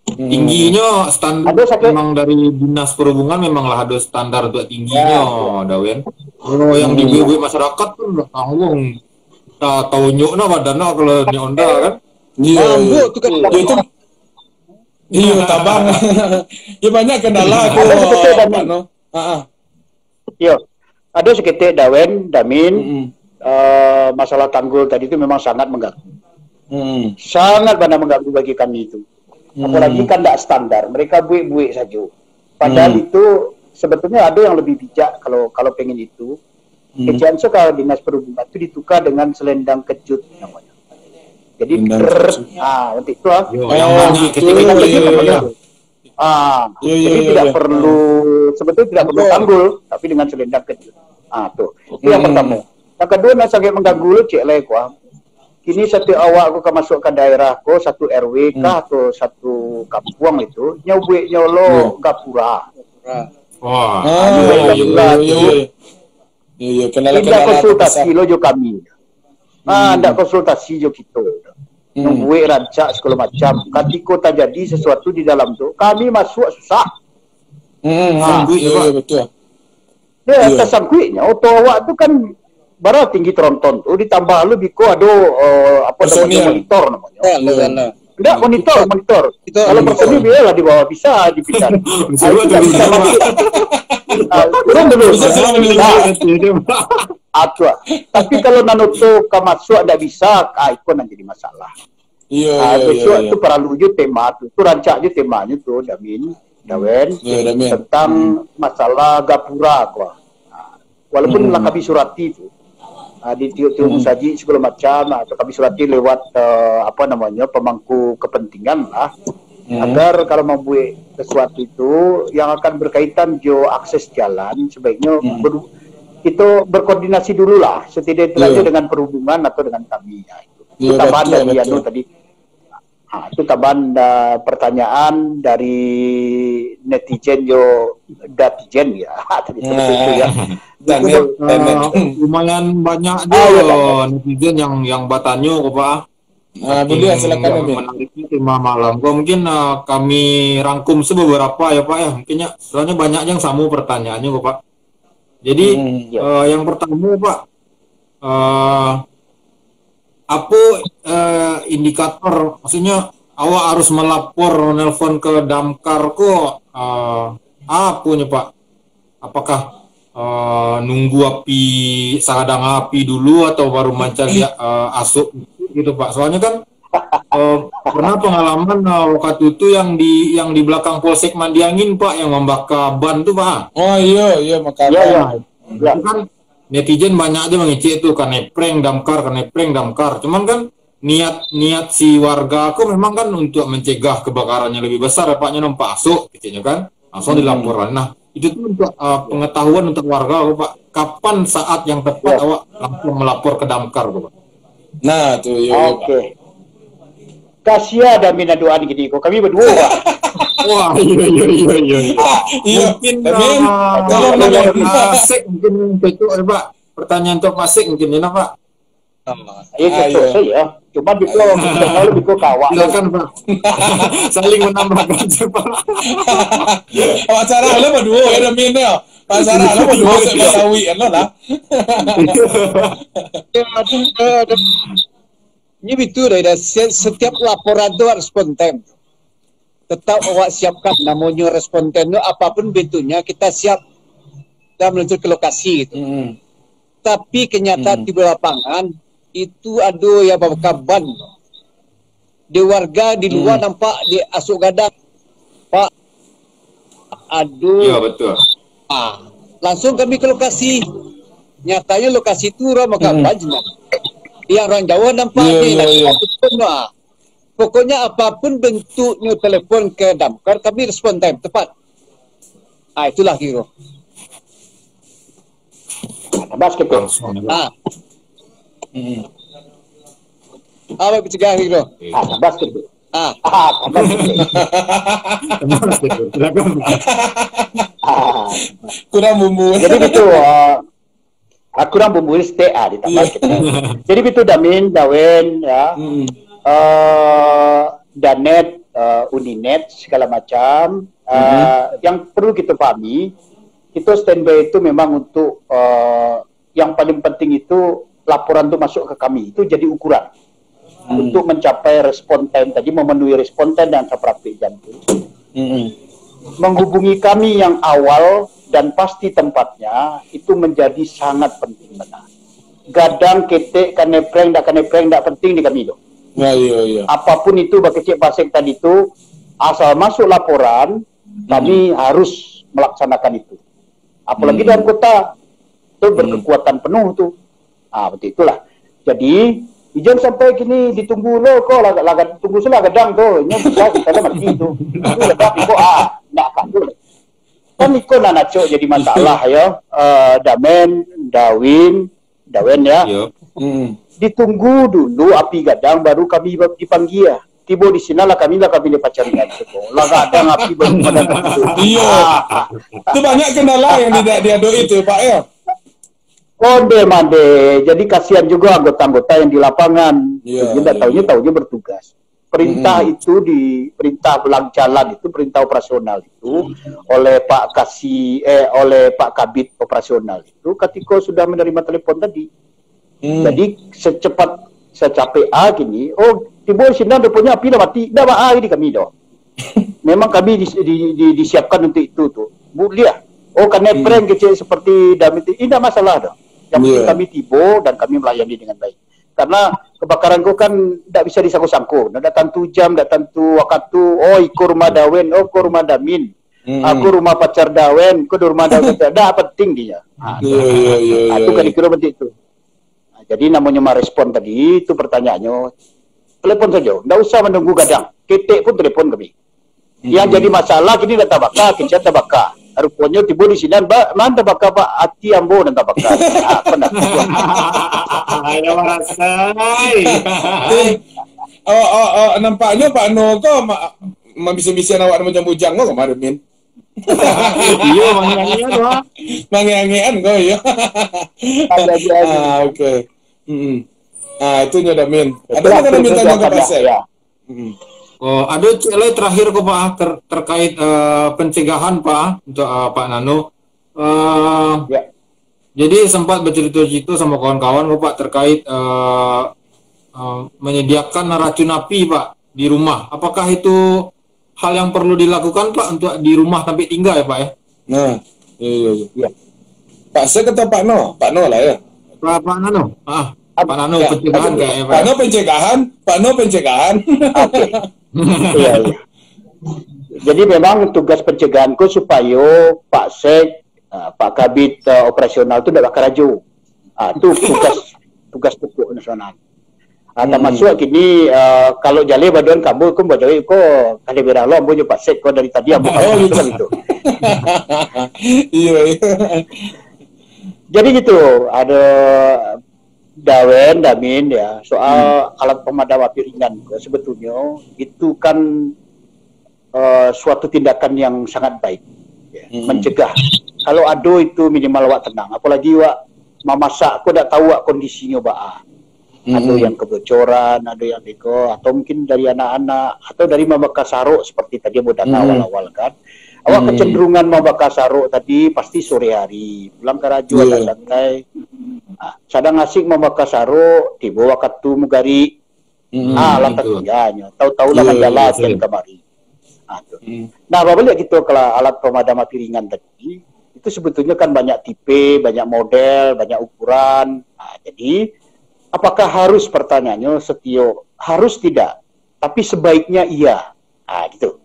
Tingginya standar Ada sakit. memang dari Dinas Perhubungan memanglah ada standar untuk tingginya, Dawen. Kalau yang di BW masyarakat pun udah tanggung. Tahu nyukna badannya kalau ni onda kan. Iya. Bambu tu kan. Ya, itu iya tabang. Ya banyak kendala aku Ada seperti Pak Damin. No. Yo, ada seketik Dawen, Damin, Mm-mm. masalah tanggul tadi itu memang sangat mengganggu. Sangat Sangat mengganggu bagi kami itu. Apalagi kan tidak standar, mereka buik-buik saja. Padahal itu sebetulnya ada yang lebih bijak kalau pengen itu. Kejadian kalau Dinas Perhubungan itu ditukar dengan selendang kejut namanya. Jadi nanti itu Yo, yang Oh, banyak gitu. ketika Iya, kita iya. Jadi tidak perlu sebetulnya tidak perlu tanggul, tapi dengan selendang kejut. Tuh. Itu yang pertama. Yang kedua, nak sangat mengganggu lu cek lah kuah. Kini satu awak aku masuk ke daerah ko satu RW kah atau satu kampung itu nyobuik nyolo gapura. Wah. Iya, Tidak konsultasi lo jo kami. Tidak konsultasi jo kita. Nungguin rancak segala macam. Ketika terjadi sesuatu di dalam tu, kami masuk susah. Iya, betul. Dia tersangkuitnya, auto awak tu kan baru tinggi tronton tu ditambah lu biko ada apa namanya monitor namanya. Enggak monitor. Kalau personil biarlah di bawah bisa dipindah. Turun dulu. Tapi kalau nanuto kamasuk tidak bisa, itu nanti jadi masalah. Iya. Besok itu perlu tema tu rancak je temanya tu Dawen tentang masalah gapura kuah. Walaupun lah kami surati tu di tiap-tiap saji segala macam atau kami surati lewat pemangku kepentingan lah agar kalau membuat sesuatu itu yang akan berkaitan jo akses jalan sebaiknya itu berkoordinasi dulu lah setidaknya dengan perhubungan atau dengan kami itu tambahan dari Anu tadi. Itu tambahan pertanyaan dari netizen datijen ya tadi seperti itu ya. Lumayan banyak juga netizen yang bertanya kok Pak. Boleh silakan menarik tema malam. Mungkin kami rangkum beberapa ya Pak ya. Mungkinnya soalnya banyak yang sama pertanyaannya kok Pak. Jadi yang pertama Pak, apa indikator, maksudnya awak harus nelpon ke damkar kok apa nih Pak? Apakah nunggu api sadang api dulu atau baru mencari asuk gitu Pak? Soalnya kan pernah pengalaman waktu itu yang di belakang Polsek Mandiangin Pak yang membakar ban tuh Pak. Oh iya makanya. Itu kan netizen banyak aja mengecek itu kan prank damkar. Cuman kan niat si warga aku memang kan untuk mencegah kebakarannya lebih besar ya Paknya nampak asuk gitu kan. Langsung dilaporkan. Nah, itu tuh untuk pengetahuan untuk warga Pak. Kapan saat yang tepat awak langsung melapor ke damkar Pak? Nah, tuh Oke. Kasih ada mina doa gini kok kami berdua Pak. Wah, iya. Mungkin kalau Masik mungkin itu Pak. Pertanyaan untuk Masik mungkin ini Pak. Itu saya. Cuma kalau biko kawak. Silakan Pak. Saling menambahkan Pak. Acara lo berdua ya Damin ya. Acara lo berdua saya tahu lo lah. Ini betul dah. Setiap laporan tu harus spontan. Tetap awak siapkan namanya responden tu apapun bentuknya kita siap dan meluncur ke lokasi gitu. Tapi kenyataan di lapangan itu ada yang berkaban. Di warga di luar nampak di asuk gadang. Pak, aduh. Iya betul. Langsung kami ke lokasi. Nyatanya lokasi itu ramah kaban. Yang orang Jawa nampak pokoknya apapun bentuknya telepon ke damkar kami respon time tepat. Itulah hero. Basket Apa pencegah hero? basket. Tambah sikit. Silakan. Ah, Kurang bumbu. jadi itu kurang bumbu steak ditambah Iya. sikit. Jadi itu Damin, Dawen ya. Mm. Danet, Uninet segala macam. Yang perlu kita pahami, kita standby itu memang untuk yang paling penting itu laporan itu masuk ke kami, itu jadi ukuran untuk mencapai respon time tadi, memenuhi respon time dan seperti jam itu. Menghubungi kami yang awal dan pasti tempatnya itu menjadi sangat penting benar. Gadang, ketek, kanepreng, tak penting di kami loh. Iya. Apapun itu bagi Cik Pasek tadi itu, asal masuk laporan, kami harus melaksanakan itu. Apalagi dalam kota, itu berkekuatan penuh tuh. Betul itulah. Jadi, jangan sampai gini ditunggu lo kok, tunggu sila gadang tuh. Ini bisa kita lah mati itu. Itu gadang, itu nak kan tuh. Kan ikut anak cok jadi masalah ya. Dawen ya. Ditunggu dulu api gadang baru kami dipanggil ya. Tiba di sini lah kami lepas caringan itu. Lah gadang api baru pada Iya. Itu banyak kendala yang tidak diaduk itu Pak ya. Konde mande. Jadi kasihan juga anggota-anggota yang di lapangan. Iya, Jadi taunya bertugas. Perintah itu di perintah belang jalan itu perintah operasional itu oleh oleh Pak Kabid operasional itu ketika sudah menerima telepon tadi. Jadi secapai gini, tiba di sini punya api dah mati, dah ini kami dah. Memang kami disiapkan untuk itu tuh. Bu lihat, karena prank kecil seperti Damit ini tidak masalah dah. Yang penting kami tiba dan kami melayani dengan baik. Karena kebakaran kau kan tidak bisa disangkut-sangkut. Tidak tentu jam, tidak tentu waktu. Iku rumah Dawen, iku rumah Damin. Aku rumah pacar Dawen, aku rumah Dawen. Tidak penting dia. Iya. Itu kan dikira penting itu. Jadi namanya merespon tadi itu pertanyaannya. Telepon saja, tidak usah menunggu gadang. Ketek pun telepon kami. Yang jadi masalah kini dah tabaka, kecil tabaka. Rupanya tiba di sini, mana tabaka Pak? Hati ambo dan tabaka. Ada merasai. Nampaknya Pak No kok bisa awak macam bujang kok kemarin Min. Iya, mangian doang. Mangian kok ya. Oke. Itu nyoda Min. Ada kan minta ke Pasek ya. Ada cile terakhir kok Pak terkait pencegahan Pak untuk Pak Nano. Jadi sempat bercerita-cerita sama kawan-kawan kok Pak terkait menyediakan racun api Pak di rumah. Apakah itu hal yang perlu dilakukan Pak untuk di rumah sampai tinggal ya Pak ya? Nah, iya. Pak Sek atau Pak No? Pak No lah ya. Pak Nano. Pak Nano pencegahan kayaknya Pak. Pak No pencegahan. Oke. Iya. Jadi memang tugas pencegahanku supaya Pak Sek, Pak Kabid operasional itu tidak keraju. Itu tugas pokok nasional. Termasuk kini kalau jale badan kamu bajawi ko kali beralo ambo Pak Sek ko dari tadi ambo gitu. Iya. Jadi gitu, ada Damin ya, soal alat pemadam api ringan sebetulnya itu kan suatu tindakan yang sangat baik ya, mencegah. Kalau ado itu minimal awak tenang, apalagi awak memasak aku tidak tahu awak kondisinya ada yang kebocoran, ada yang bego, atau mungkin dari anak-anak atau dari membakar saruk seperti tadi mau data awal-awal kan. Awak kecenderungan membakar saruk tadi pasti sore hari, pulang ke raju ada santai. Sadang asik membakar saruk, tiba waktu mugari. Lantas tahu-tahu lah majalah yang kemari. Nah, apabila gitu kalau alat pemadam api ringan tadi, itu sebetulnya kan banyak tipe, banyak model, banyak ukuran. Jadi apakah harus pertanyaannya harus tidak, tapi sebaiknya iya. Gitu.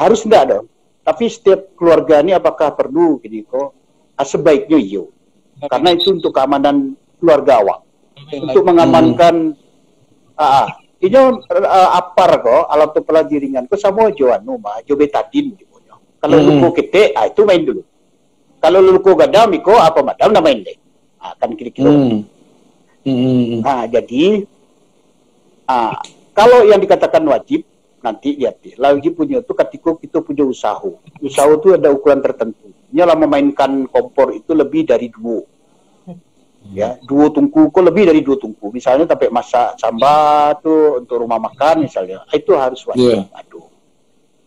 Harus tidak dong. Tapi setiap keluarga ini apakah perlu gitu kok? Sebaiknya iya. Karena itu untuk keamanan keluarga awak. Untuk mengamankan ini apar kok alat pelaju ringan kok sama jo betadin gitu. Kalau luko kete itu main dulu. Kalau luko gadam iko apa madam na main deh. Kan kira-kira. Jadi Kalau yang dikatakan wajib, nanti lihat lagi punya itu ketika kita punya usaha itu ada ukuran tertentu. Nyala memainkan kompor itu lebih dari 2, ya 2 tungku, kok lebih dari 2 tungku. Misalnya sampai masak sambal tuh untuk rumah makan misalnya, itu harus wajib. Aduh,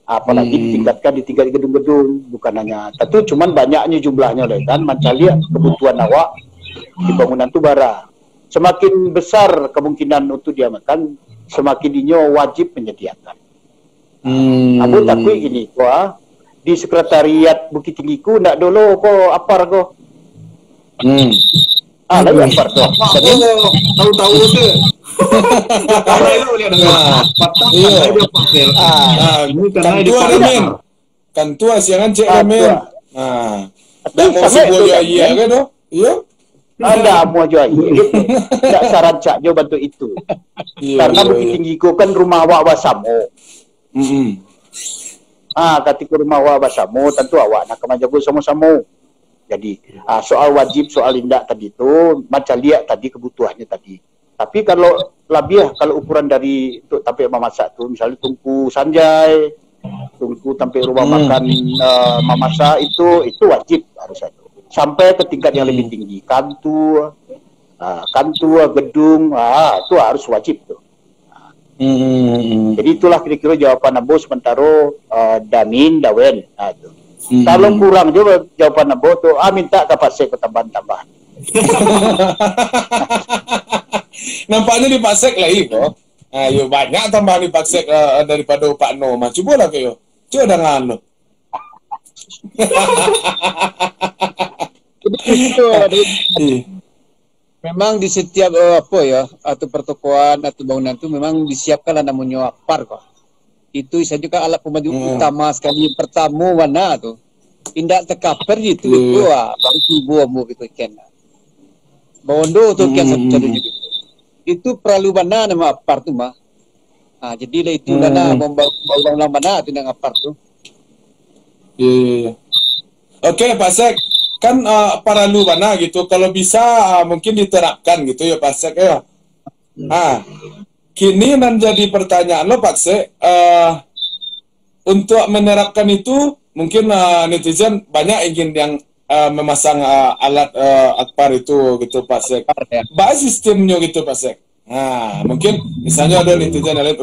apalagi ditingkatkan di tingkat gedung-gedung, bukan hanya tentu, cuman banyaknya jumlahnya deh kan. Mencari kebutuhan awak di bangunan itu bara. Semakin besar kemungkinan untuk diamankan, semakin dinyo wajib menyediakan. Aku takut gini, wah di sekretariat Bukit Tinggi ku ndak dulu kok apar kok. Lagi apar tuh. Tahu-tahu tu. Karena itu lihat dengan patah karena dia pakai. Ini karena dia pakai. Kan tua siangan cek ramen. Dan mau sebuah iya kan doh? Iya. Anda mau jual gitu. Tak saran cak jo bantu itu. Karena Bukit Tinggi ku kan rumah awak Basamo. Ketika rumah awak Basamo, tentu awak nak kemajago sama-sama. Jadi soal wajib, soal indak tadi itu macam lihat tadi kebutuhannya tadi. Tapi kalau lebih, kalau ukuran dari untuk sampai memasak tu, misalnya tungku sanjai, tungku sampai rumah makan memasak itu wajib harus ada. Sampai ke tingkat yang lebih tinggi, kantor, gedung, itu harus wajib tuh. Jadi itulah kira-kira jawaban Abo sementara Damin, Dawen. Kalau kurang juga jawaban Abo tuh, minta ke Pak Sek tambahan-tambahan. Nampaknya di Pak Sek lagi kok. Ayo banyak tambahan di Pak Sek daripada Pak No. Coba lah kayo. Coba dengan lo. Memang di setiap atau pertokoan atau bangunan itu memang disiapkanlah namanya apar kok. Itu saya juga alat pemaju utama sekali pertama warna tuh. Indak terkaper gitu itu baru tubuh mau gitu kan. Bondo tuh kan satu gitu. Itu perlu mana nama apar tuh mah. Jadi lah itu dana membangun mana itu dengan apar tuh. Oke Pak Sek, kan perlu mana gitu. Kalau bisa mungkin diterapkan gitu ya Pak Sek ya. Kini menjadi pertanyaan lo Pak Sek, untuk menerapkan itu mungkin netizen banyak ingin yang memasang alat akpar itu gitu Pak Sek. Bahas sistemnya gitu Pak Sek. Mungkin misalnya ada netizen yang lain,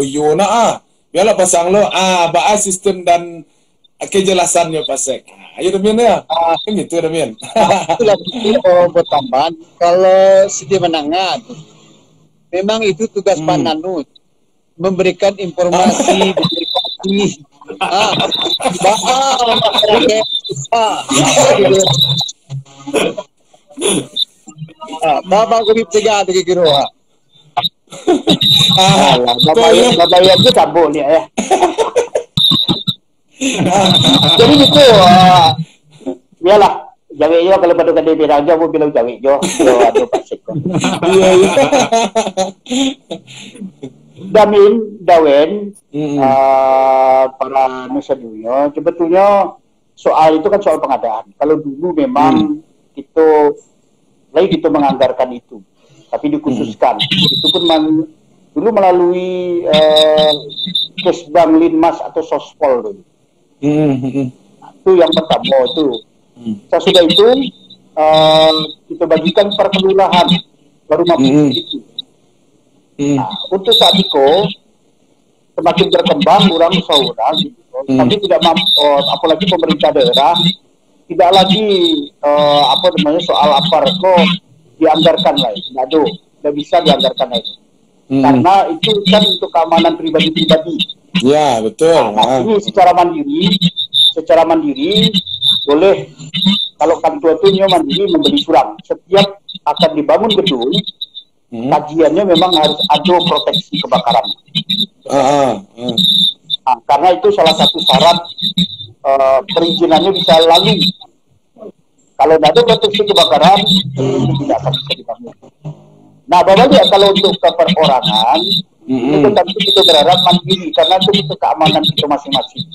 biarlah pasang lo, bahas sistem dan kejelasannya Pak Sek. Ayo Demian ya. Kan gitu Demian. Itulah bertambahan. Kalau sedih menangah, memang itu tugas Pak Nanut memberikan informasi, memberikan Bapak Gurip Tiga tu kira. Bapak yang tu cabut ni ya. Jadi gitu, biarlah. Jawi jo kalau pada kedai birang jo, aku bilang jawi jo. Aduh pasik. Damin, Dawen, para Nusa Dunia, sebetulnya soal itu kan soal pengadaan. Kalau dulu memang itu lagi kita menganggarkan itu, tapi dikhususkan. Itu pun dulu melalui Kesbang Linmas atau Sospol dulu. Itu yang pertama itu. Sesudah itu kita bagikan per kelurahan baru mampu itu. Untuk saat itu semakin berkembang orang usaha gitu. Tapi tidak mampu, apalagi pemerintah daerah tidak lagi soal apar kok dianggarkan lagi. Tidak bisa dianggarkan lagi. Karena itu kan untuk keamanan pribadi-pribadi. Ya, betul. Ini secara mandiri boleh kalau kantor itu mandiri membeli surat. Setiap akan dibangun gedung, kajiannya memang harus ada proteksi kebakaran. Karena itu salah satu syarat perizinannya bisa lalu. Kalau tidak ada proteksi kebakaran, itu tidak akan bisa dibangun. Nah, bagaimana kalau untuk keperorangan, itu tentu kita berharap mandiri, karena itu keamanan kita masing-masing.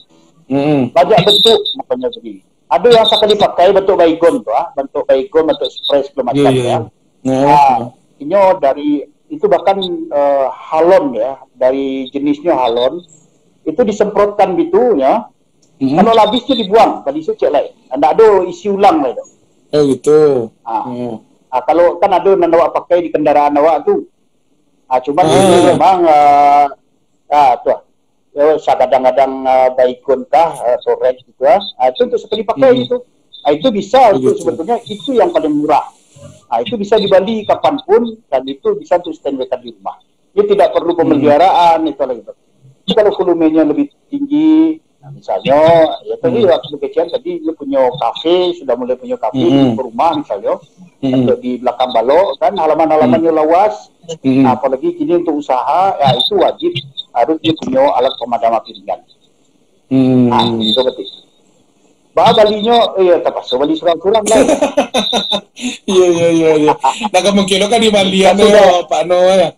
Banyak bentuk, makanya begini. Ada yang sekali dipakai bentuk baygon tuh, bentuk baygon, bentuk spray segala macam ya. Ini dari itu bahkan halon ya, dari jenisnya halon, itu disemprotkan gitu ya. Kalau habisnya dibuang, tadi itu cek lain. Anda ada isi ulang lah itu. Oh gitu. Kalau kan ada yang awak pakai di kendaraan awak tu. Cuman itu memang tuh. Ya, kadang-kadang baikun kah, torrent gitu itu untuk sekali pakai gitu. Itu bisa untuk sebetulnya itu yang paling murah. Itu bisa di Bali kapanpun dan itu bisa untuk standby di rumah. Ini tidak perlu pemeliharaan itu lagi. Jadi kalau volumenya lebih tinggi, misalnya ya tadi waktu kecil tadi dia punya kafe, sudah mulai punya kafe di rumah misalnya, untuk di belakang balok kan halaman-halamannya luas. Apalagi kini untuk usaha, ya itu wajib harus dia punya alat pemadam api ringan. Itu betul. Balinya, terpaksa Bali surang-surang lah. Iya. Nah kemungkinan kan di Balian Pak No ya.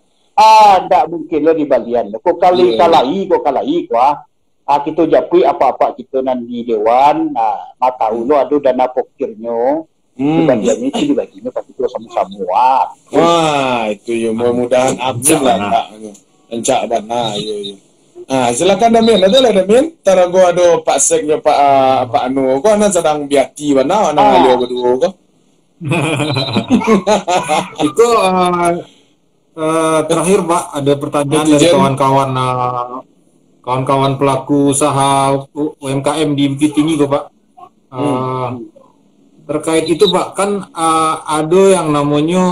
Tak mungkin lah di Balian. Kok kalai kita japui apa-apa kita nanti dewan, tahu lo ada dana pokirnya. Di Balian itu dibaginya pasti kita sama-sama. Wah, itu ya mudah-mudahan amin lah. Encak bana, iya. Silakan Damin, ada lah Damin. Tara gua ada Pak Seknya Pak Anu. Kau anak sedang biati mana anak alio berdua kau? Itu terakhir Pak, ada pertanyaan dari kawan-kawan pelaku usaha UMKM di Bukit Tinggi kok Pak. Terkait itu Pak, kan ada yang namanya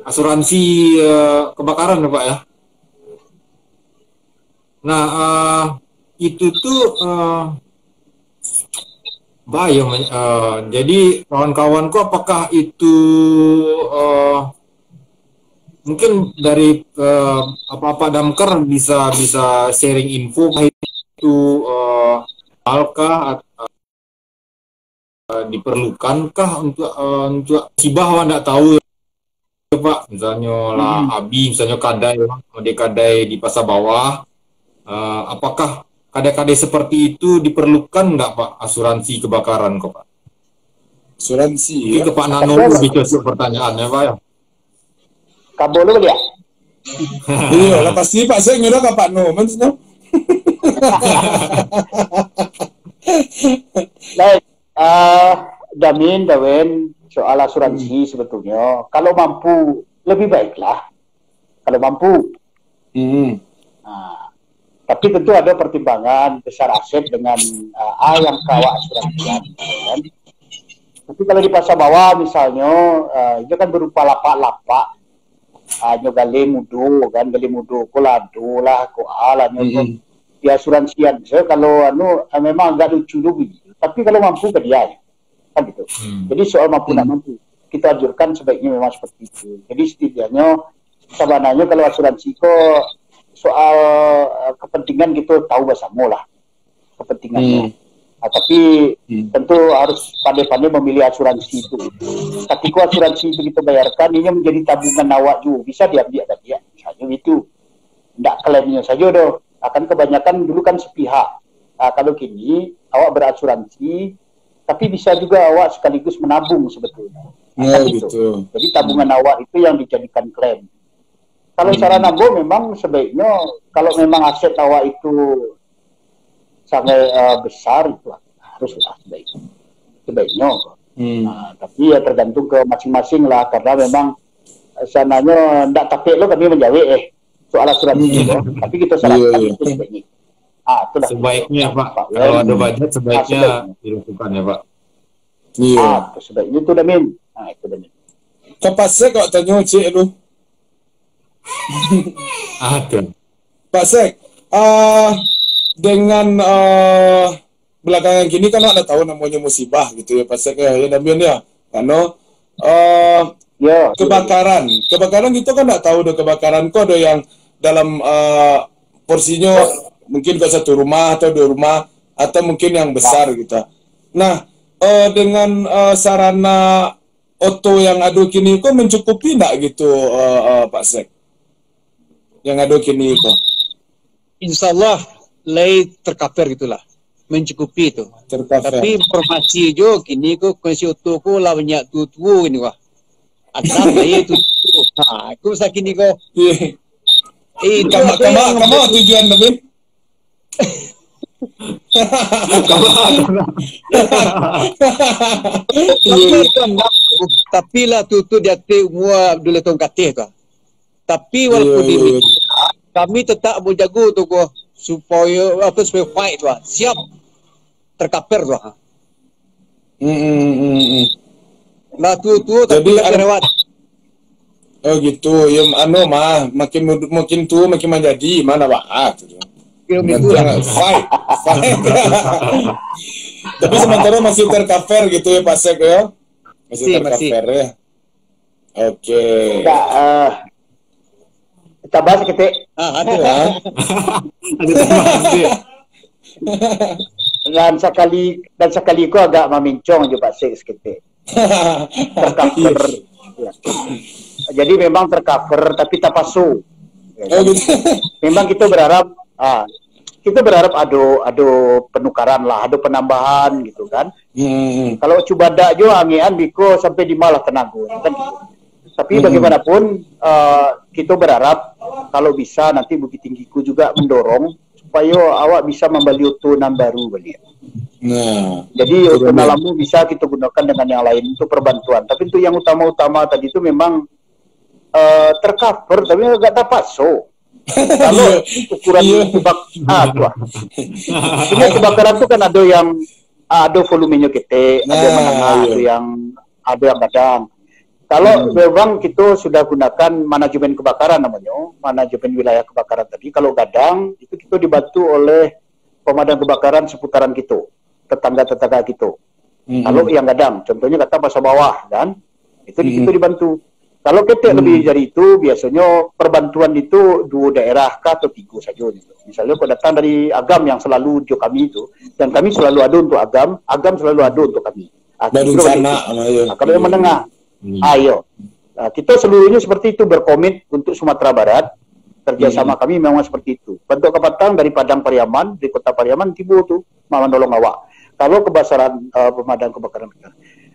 asuransi kebakaran ya Pak ya. Nah, itu tuh bahaya. Jadi kawan-kawanku apakah itu mungkin dari apa-apa damkar bisa sharing info itu alkah diperlukankah untuk sibah enggak tahu ya Pak, misalnya lah Abi, misalnya kadai di pasar bawah. Apakah kadai-kadai seperti itu diperlukan enggak Pak asuransi kebakaran kok Pak? Asuransi. Mungkin ke Pak Nano lebih cocok pertanyaannya Pak ya. Kabel lu dia. Iya, lah pasti Pak saya ngira ke Pak No, maksudnya. Baik, Damin, soal asuransi sebetulnya kalau mampu lebih baiklah. Kalau mampu. Tapi tentu ada pertimbangan besar aset dengan yang kawat asuransian. Kan? Tapi kalau di pasar bawah misalnya, itu kan berupa lapak-lapak. Hanya gali mudo, kolado lah, koalanya di asuransian. So, kalau memang agak lucu dulu. Tapi kalau mampu ke dia, kan gitu. Jadi soal mampu tak mampu, kita anjurkan sebaiknya memang seperti itu. Jadi setidaknya sebenarnya kalau asuransi kok soal kepentingan kita tahu bersama lah kepentingannya. Tapi tentu harus pandai-pandai memilih asuransi itu. Ketika asuransi itu kita bayarkan, ini menjadi tabungan awak juga. Bisa diambil dari dia. Misalnya itu. Tidak klaimnya saja doh. Akan kebanyakan dulu kan sepihak. Kalau kini awak berasuransi, tapi bisa juga awak sekaligus menabung sebetulnya. Gitu. Jadi tabungan awak itu yang dijadikan klaim. Kalau cara nabung memang sebaiknya, kalau memang aset awak itu sangat besar, itu haruslah sebaiknya. Tapi ya tergantung ke masing-masing lah, karena memang sananya tidak tapik lo kami menjawab soal asuransi tapi kita sarankan itu sebaiknya. Sebaiknya Pak, kalau ada budget sebaiknya dilakukan ya Pak. Iya. Sebaiknya itu Damin. Itu Damin. Kapasnya kok tanya cik lu. Pak Sek, dengan belakangan gini kan ada tahu namanya musibah gitu ya Pak Sek ya Damian ya, karena kebakaran itu kan nggak tahu ada kebakaran kok ada yang dalam porsinya mungkin ke satu rumah atau dua rumah atau mungkin yang besar gitu. Nah dengan sarana auto yang ada kini kok mencukupi nggak gitu Pak Sek? Yang ada kini itu? Insya Allah lay tercover gitulah, mencukupi itu. Tapi informasi jo kini ko kondisi auto ko lah banyak tutu ini wah. Ada lay itu Aku sakit ni ko. Itu Kamu tujuan Damin. Tapi lah tu dia semua dulu tong katih tu. Tapi walaupun diri kami tetap berjaga tu ko supaya fight tu. Siap terkaper tu. Nah tu tapi lewat. Oh gitu, ya makin tua makin menjadi mana bahas. Fight. Tapi sementara masih tercover gitu ya Pak Sek ya? Masih tercover ya? Oke. Kita bahas kita. Ada. Dan sekali ko agak memincong je Pak Sek sekete. Tercover. Ya. Jadi memang tercover tapi tak pasu. Oh gitu. Memang kita berharap ada penukaran lah, ada penambahan gitu kan. Kalau coba dak jo angian biko sampai di malah tenaga kan gitu. Tapi bagaimanapun kita berharap kalau bisa nanti Bukit Tinggiku juga mendorong supaya awak bisa membeli utunan baru balik. Nah, jadi utunan lama bisa kita gunakan dengan yang lain untuk perbantuan. Tapi untuk yang utama-utama tadi itu memang tercover tapi enggak dapat kalau ukuran kebakaran itu kan ada volumenya gede, ada menengah, ada yang kadang. Kalau memang kita sudah gunakan manajemen kebakaran namanya, manajemen wilayah kebakaran tadi. Kalau gadang itu kita dibantu oleh pemadam kebakaran seputaran kita, tetangga-tetangga kita. Kalau yang gadang, contohnya kata Pasar Bawah kan, itu kita dibantu. Kalau kita lebih dari itu, biasanya perbantuan itu 2 daerah kah atau 3 saja gitu. Misalnya kalau datang dari Agam yang selalu jo kami itu, dan kami selalu ada untuk Agam selalu ada untuk kami. Baru sana, kalau yang menengah, ayo. Kita seluruhnya seperti itu berkomit untuk Sumatera Barat. Kerjasama kami memang seperti itu. Bentuk kepatang dari Padang Pariaman, dari Kota Pariaman, tiba tu, menolong awak. Kalau kebasaran pemadam kebakaran.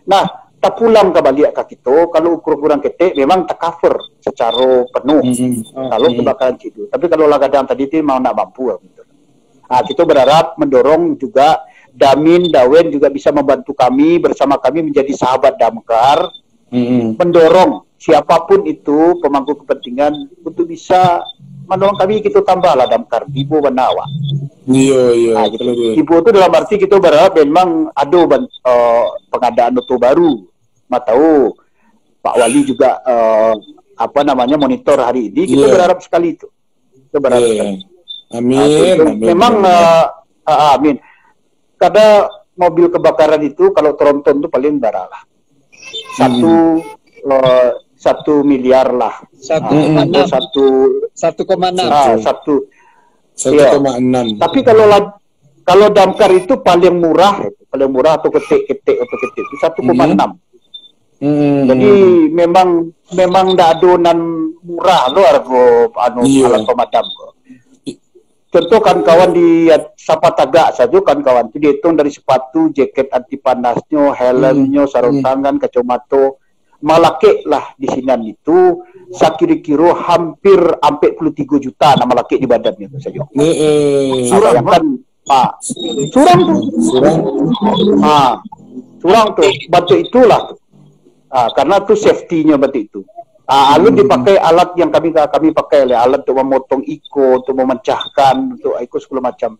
Nah, tak pulang ke balik ke kita, kalau ukuran ketik memang tak cover secara penuh. Kalau kebakaran itu. Tapi kalau lagadang tadi itu memang nak mampu. Kita berharap mendorong juga Damin, Dawen juga bisa membantu kami bersama kami menjadi sahabat damkar, mendorong siapapun itu pemangku kepentingan untuk bisa menolong kami, kita tambahlah damkar Ibu Banawa. Iya. Ibu itu dalam arti kita berharap memang ada pengadaan auto baru. Tahu Pak Wali juga monitor hari ini. Kita berharap sekali itu. Kita berharap sekali. Amin. Memang amin. Karena mobil kebakaran itu kalau tronton itu paling darah lah. 1 miliar lah. 1,6. 1,6. Tapi kalau damkar itu paling murah atau ketik itu 1,6. Jadi memang ndak adonan murah lo harga alat pemadam. Contoh kan kawan di Sapataga saja kan kawan itu dihitung dari sepatu, jaket anti panasnya, helmnya, sarung tangan, kacamata, malake lah di sini itu sakira-kira hampir 43 juta nama laki di badannya itu saja. Surang kan surang tuh batu itulah tuh. Karena tuh safety-nya batu itu. Lalu dipakai alat yang kami pakai alat untuk memotong iko, untuk memecahkan, untuk iko segala macam.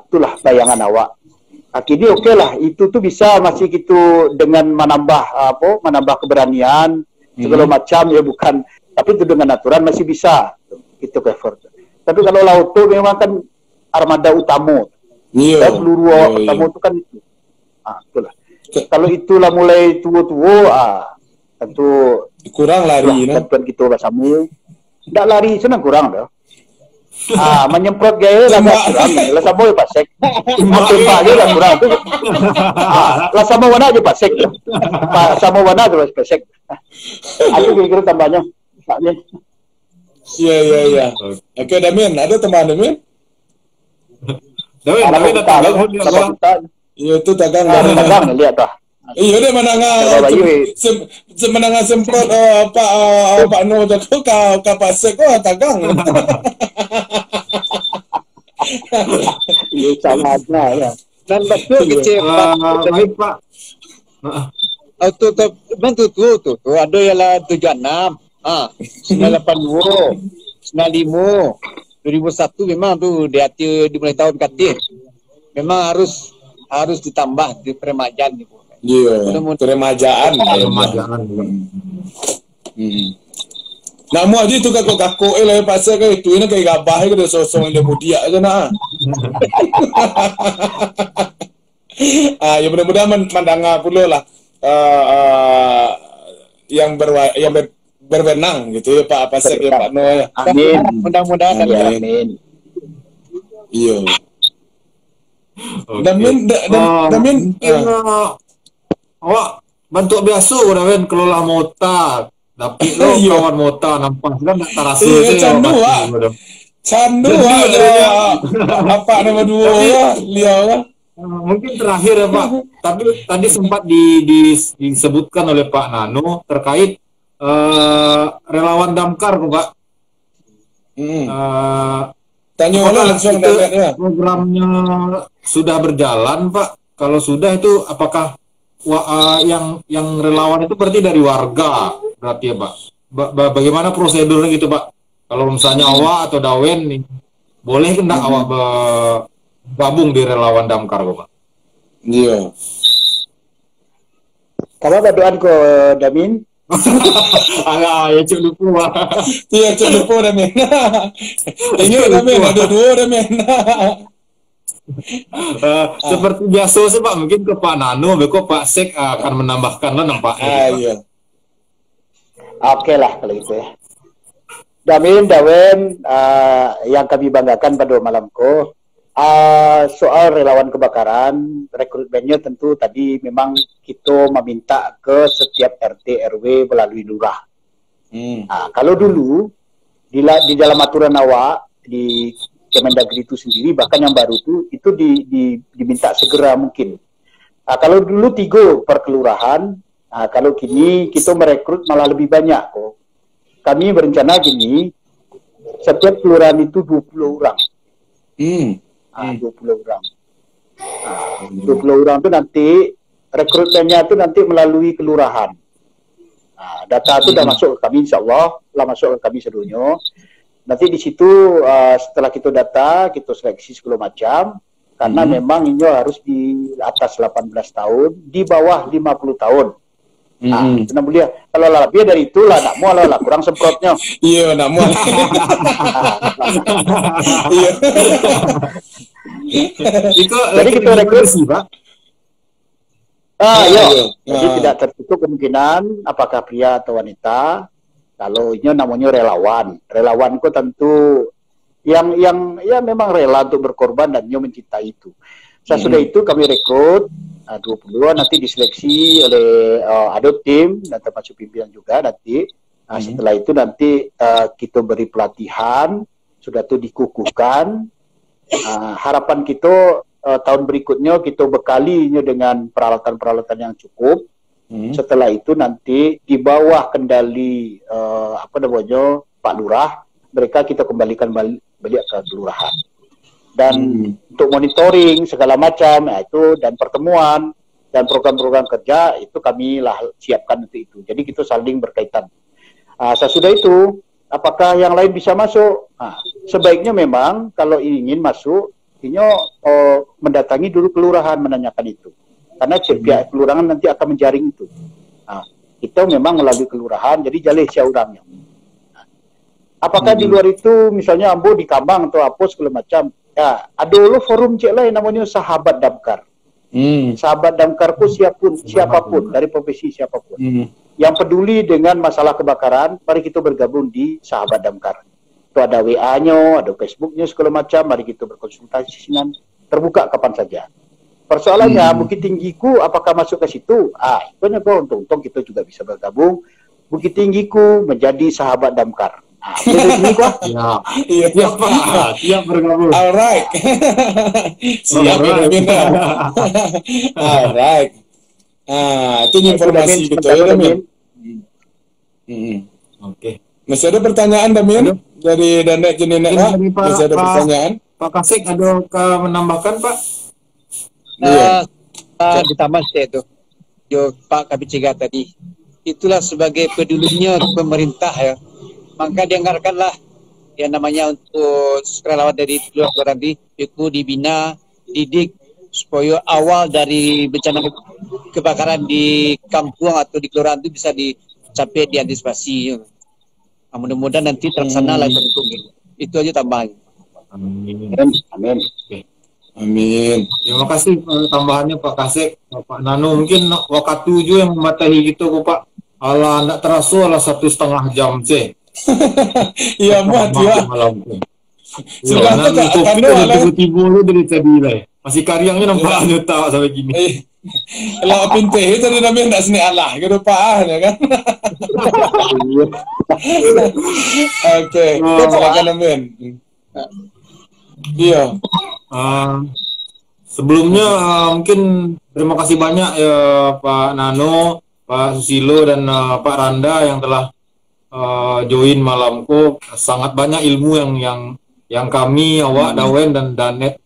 Itulah bayangan awak. Akhirnya oke lah, itu tuh bisa masih gitu dengan menambah keberanian segala macam ya bukan, tapi itu dengan aturan masih bisa itu cover. Tapi kalau laut tuh memang kan armada utama. Seluruh utama itu kan itu. Itulah. Kalau itulah mulai tua-tua, tentu kurang lari, tentuan kita bahasamu. Tidak lari, senang kurang dah. Menyemprot gaya lah kurang. Lah sama Pak Sek. Tembak je lah kurang tu. Lah sama warna aja Pak Sek. Sama warna tu Pak Sek. Aku kira-kira tambahnya. Iya. Oke, Damin, ada tambahan Damin? Damin datang. Iya, itu dagang. Dagang lihat dah. Iya deh Kalau Bayu, menanga semprot Pak No tu kau pasek kau tagang. iya sama aja ya. Dan betul kecepat. Baik Pak. Tu ada yang lah 76, 982, 95, 2001 memang tu dia di mulai tahun katil. Memang harus ditambah di peremajaan ni. Iya, peremajaan. Remajaan. Nama aja tu kakak lah pasal ke itu ini kayak gabah ke dia sosong dia mudia aja nah. Ya mudah-mudahan mandanga pula lah yang berwenang gitu ya Pak pasal ya Pak No ya. Amin. Mudah-mudahan. Amin. Iya. Oke. Damin Mungkin awak bantu biasa Damin kelola mota. Tapi lo Iya. kawan mota nampak kan tak terasa Iya, tu, candu, pasti Wak. bodoh. Candu Jadi, aja. Apa nama dua ya? Liau lah. Mungkin terakhir ya Pak, tapi tadi sempat disebutkan oleh Pak Nano terkait relawan damkar kok Pak. Tanya Apakah langsung itu ya. programnya sudah berjalan Pak? Kalau sudah itu apakah yang relawan itu berarti dari warga berarti ya Pak? Bagaimana prosedurnya gitu Pak? Kalau misalnya awak atau Dawen nih, boleh enggak awak gabung di relawan damkar kok Pak? Iya. Kamu berdoa ko Damin? Agak ya cuk lupa Pak. Iya, cukup dah men. Ingat dah men, ada dua dah men. Seperti biasa sih Pak, mungkin ke Pak Nano, beko Pak Sek akan menambahkan lah nampaknya. Iya. Oke lah kalau gitu ya. Damin, Dawen, yang kami banggakan pada malam ko, soal relawan kebakaran, rekrutmennya tentu tadi memang kita meminta ke setiap RT RW melalui lurah. Kalau dulu di dalam aturan awak di Kemendagri itu sendiri, bahkan yang baru itu diminta segera mungkin. Kalau dulu 3 per kelurahan, kalau kini kita merekrut malah lebih banyak kok. Kami berencana gini, setiap kelurahan itu 20 orang. 20 orang. 20 orang itu nanti rekrutmennya itu nanti melalui kelurahan. Data itu sudah masuk ke kami, insya Allah, telah masuk ke kami sedunia. Nanti di situ setelah kita data, kita seleksi segala macam. Karena memang ini harus di atas 18 tahun, di bawah 50 tahun. Senang mulia. Kalau lebih dari itu lah, nak mau lah kurang semprotnya. Iya, nak mau. Iya. Itu Jadi kita rekrut sih Pak. iya. Iya. Jadi tidak tertutup kemungkinan apakah pria atau wanita. Kalau ini namanya relawan. Relawan itu tentu yang ya memang rela untuk berkorban dan dia mencintai itu. Sesudah itu kami rekrut 20 nanti diseleksi oleh ada tim dan termasuk pimpinan juga nanti. Setelah itu nanti kita beri pelatihan, sudah itu dikukuhkan. Harapan kita tahun berikutnya kita bekalinya dengan peralatan-peralatan yang cukup. Setelah itu nanti di bawah kendali Pak Lurah, mereka kita kembalikan balik ke kelurahan. Dan untuk monitoring segala macam itu dan pertemuan dan program-program kerja itu kami lah siapkan untuk itu. Jadi kita saling berkaitan. Sesudah itu apakah yang lain bisa masuk? Sebaiknya memang kalau ingin masuk, ini mendatangi dulu kelurahan menanyakan itu. Karena pihak kelurahan nanti akan menjaring itu. Kita memang melalui kelurahan, jadi jalih siaurangnya. Apakah di luar itu, misalnya Ambo di Kambang atau apa segala macam, ya ada lo forum cek lain namanya Sahabat Damkar. Sahabat Damkarku siapapun dari profesi siapapun yang peduli dengan masalah kebakaran, mari kita bergabung di Sahabat Damkar. Itu ada WA-nya, ada Facebook-nya segala macam, mari kita berkonsultasi dengan terbuka kapan saja. Persoalannya Bukit Tinggiku apakah masuk ke situ? Itu untung kita juga bisa bergabung. Bukit Tinggiku menjadi Sahabat Damkar. Iya Pak, siap bergabung. Alright. Siap ya Damin. Alright. Itu informasi gitu ya, Damin. Oke. Masih ada pertanyaan, Damin? Dari Danek Jenenek, Pak? Mungkin dari Masih ada pertanyaan? Pak Kasik ada menambahkan, Pak? Iya. Ditambah saya itu Jo Pak Kabiciga tadi, itulah sebagai pedulinya pemerintah ya, maka dianggarkanlah yang namanya untuk sukarelawan dari luar tadi itu dibina, didik supaya awal dari bencana kebakaran di kampung atau di kelurahan itu bisa dicapai, diantisipasi. Mudah-mudahan nanti terlaksana lah itu aja tambahan. Amin. Amin. Amin. Terima kasih tambahannya Pak Kasek. Pak Nano mungkin waktu juga yang mematahi gitu kok Pak. Alah nak terasa lah 1,5 jam sih. Iya mat ya. Malam tu. Sudah Sudah tak topik kanu ada lah. tiba-tiba lu dari tadi lah. Masih karyangnya nampak tak sampai gini. Lah pinte itu Damin tak seni Allah gitu Pak ya kan. Oke, silakan Damin. Iya. Sebelumnya mungkin terima kasih banyak ya Pak Nano, Pak Susilo dan Pak Randa yang telah join malamku. Sangat banyak ilmu yang kami awak Dawen dan Danet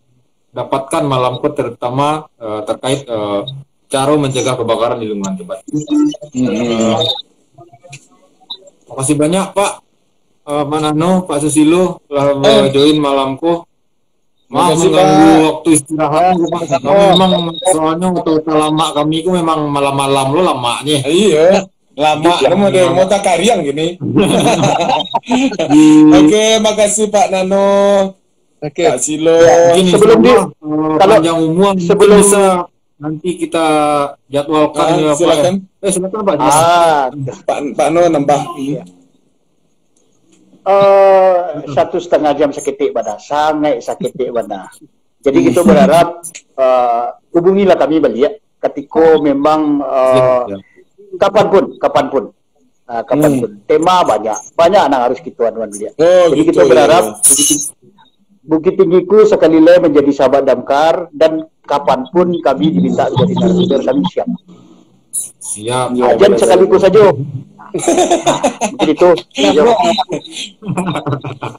dapatkan malamku, terutama terkait cara menjaga kebakaran di lingkungan tempat. Terima kasih banyak Pak Nano, Pak Susilo telah join malamku. Maaf mengganggu waktu istirahat Pak. Kami memang soalnya waktu lama kami itu memang malam-malam lo lamanya. Iya. Lama mau tak karyang gini. Oke, makasih Pak Nano. Pak Silo. Sebelum kalau panjang umum sebelum bisa nanti kita jadwalkan ya silakan. Pak. Silakan Pak. Pak No nambah. 1,5 jam seketik pada sangat seketik pada. Jadi kita berharap hubungilah kami balik ketika memang kapanpun tema banyak anak harus kita anuan beliau. Jadi gitu, kita berharap ya. Bukit Tinggiku sekali lagi menjadi sahabat damkar dan kapanpun kami diminta menjadi narasumber kami siap. Siap. Ajan sekaligus saja. Mungkin itu.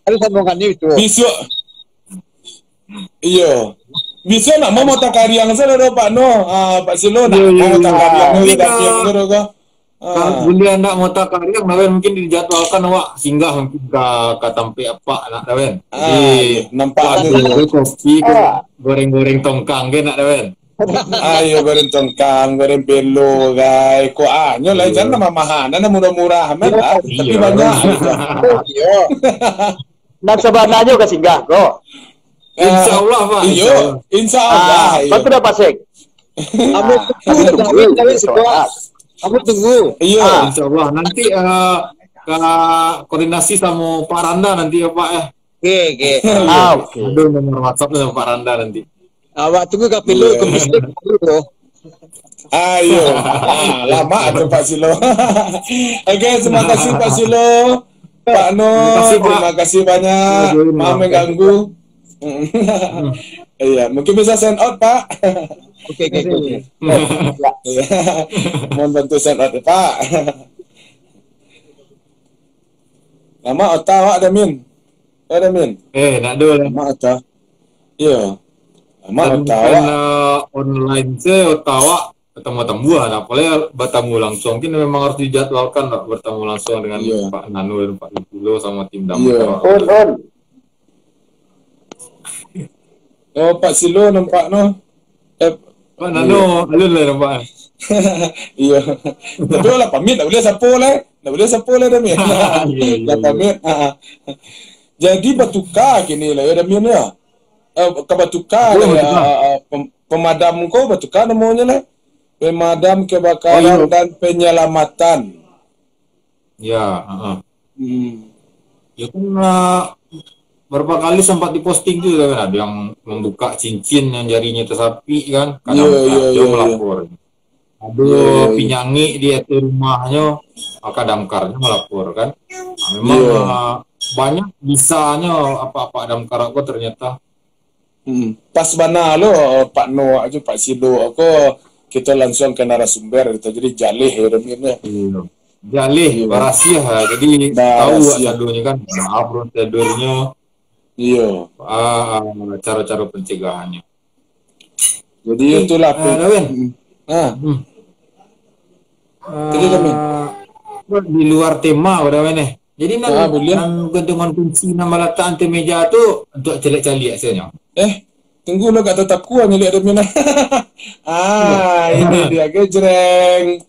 Harus sambungannya itu. Besok. Iya. Bisa nak mau tak karyang saya ada Pak No. Pak Silo nak mau tak karyang ni dah siap ke kau. Kalau beliau nak mau tak karyang, Dawen mungkin dijadwalkan awak singgah mungkin ke tempat apa nak Dawen. Nampak ada kopi, goreng-goreng tongkang ke nak Dawen. Ayo goreng tongkang, goreng pelo, guys. Ko nyolah jangan mamahan, nana murah-murah amat lah. Tapi banyak. Iya. Nak sebenarnya ke singgah kok. Insyaallah Pak. Iya, insyaallah. Betul dah Pasek. Kamu tunggu. Iya, insyaallah nanti koordinasi sama Pak Randa nanti ya Pak ya. Oke. Aduh nomor WhatsApp sama Pak Randa nanti. Awak tunggu kapilu ke mistik dulu. Ayo. Lama tu Pak Silo. Oke, terima kasih Pak Silo. Pak No, terima kasih banyak. Maaf mengganggu. Iya, mungkin bisa send out Pak. Oke. Mohon bantu send out Pak. Nama Ottawa ada Min. Ada Min. Nak dulu. Nama Ottawa. Iya. Nama Ottawa. Kan online saya Ottawa ketemu lah. Apalagi bertemu langsung. Mungkin memang harus dijadwalkan lah, bertemu langsung dengan Pak Nano dan Pak Ibulo sama tim damkar. On. Oh, Pak Silo nampak no. Pak Nano, alun lah nampak. Iya. Tapi lah pamit, tak boleh sapu lah. Tak boleh sapu lah Damin. Lah pamit. Jadi batuka kini lah ya Damin ya. Batuka pemadam kau batuka namanya lah. Pemadam kebakaran dan penyelamatan. Ya, ya kan berapa kali sempat diposting juga kan, ada yang membuka cincin yang jarinya tersapi kan, kadang dia melapor. Ada pinyangi di rumahnya, maka damkarnya melapor kan. Memang banyak bisanya apa-apa damkar aku ternyata. Pas mana lo Pak No aja Pak Silo aku kita langsung ke narasumber gitu. Jadi jalih ya Damin ya. Iya. Jalih, Iya. barasia. Jadi tahu Barasia. sadonya kan, apa prosedurnya, Iya. cara-cara pencegahannya. Jadi itulah Dawen. Hmm. Jadi Damin. Di luar tema Dawen nih. Jadi boleh. gantungan kunci nama letak anti meja tu untuk celek-celek asalnya. Tunggu lo gak tetap kuat nih lihat Damin. Ini dia gejreng.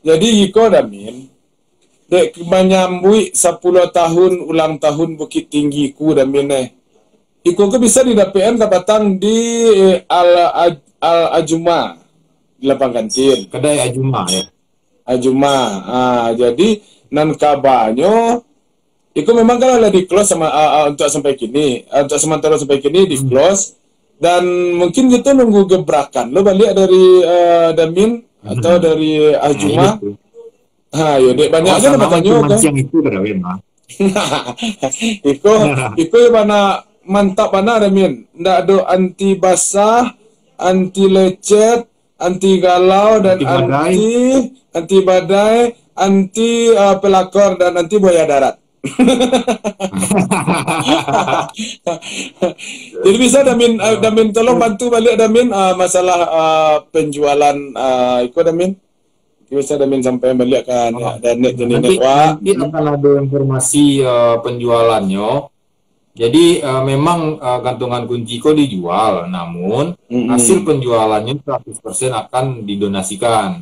Jadi iko Damin. Dek menyambui 10 tahun ulang tahun Bukit Tinggi ku Damin Iko ke bisa di DPN kapatang di Al-Ajuma di lapang kantin. Kedai Ajuma ya. Ajuma. Jadi nan kabanyo Iko memang kalau di close sama untuk sampai kini, untuk sementara sampai kini di close dan mungkin kita nunggu gebrakan. Lo balik dari Damin atau dari Ajuma. Ya dek banyak aja nama tanyo kan. Yang itu Dawen mah. Iko mana mantap mana Damin. Ndak ada anti basah, anti lecet, anti galau dan anti badai, anti pelakor dan anti buaya darat. Jadi bisa Damin tolong bantu balik Damin masalah penjualan iko Damin. Bisa Damin sampai balik kan dan net nanti akan ada informasi penjualannya. Jadi memang gantungan kunci kok dijual, namun hasil penjualannya 100% akan didonasikan.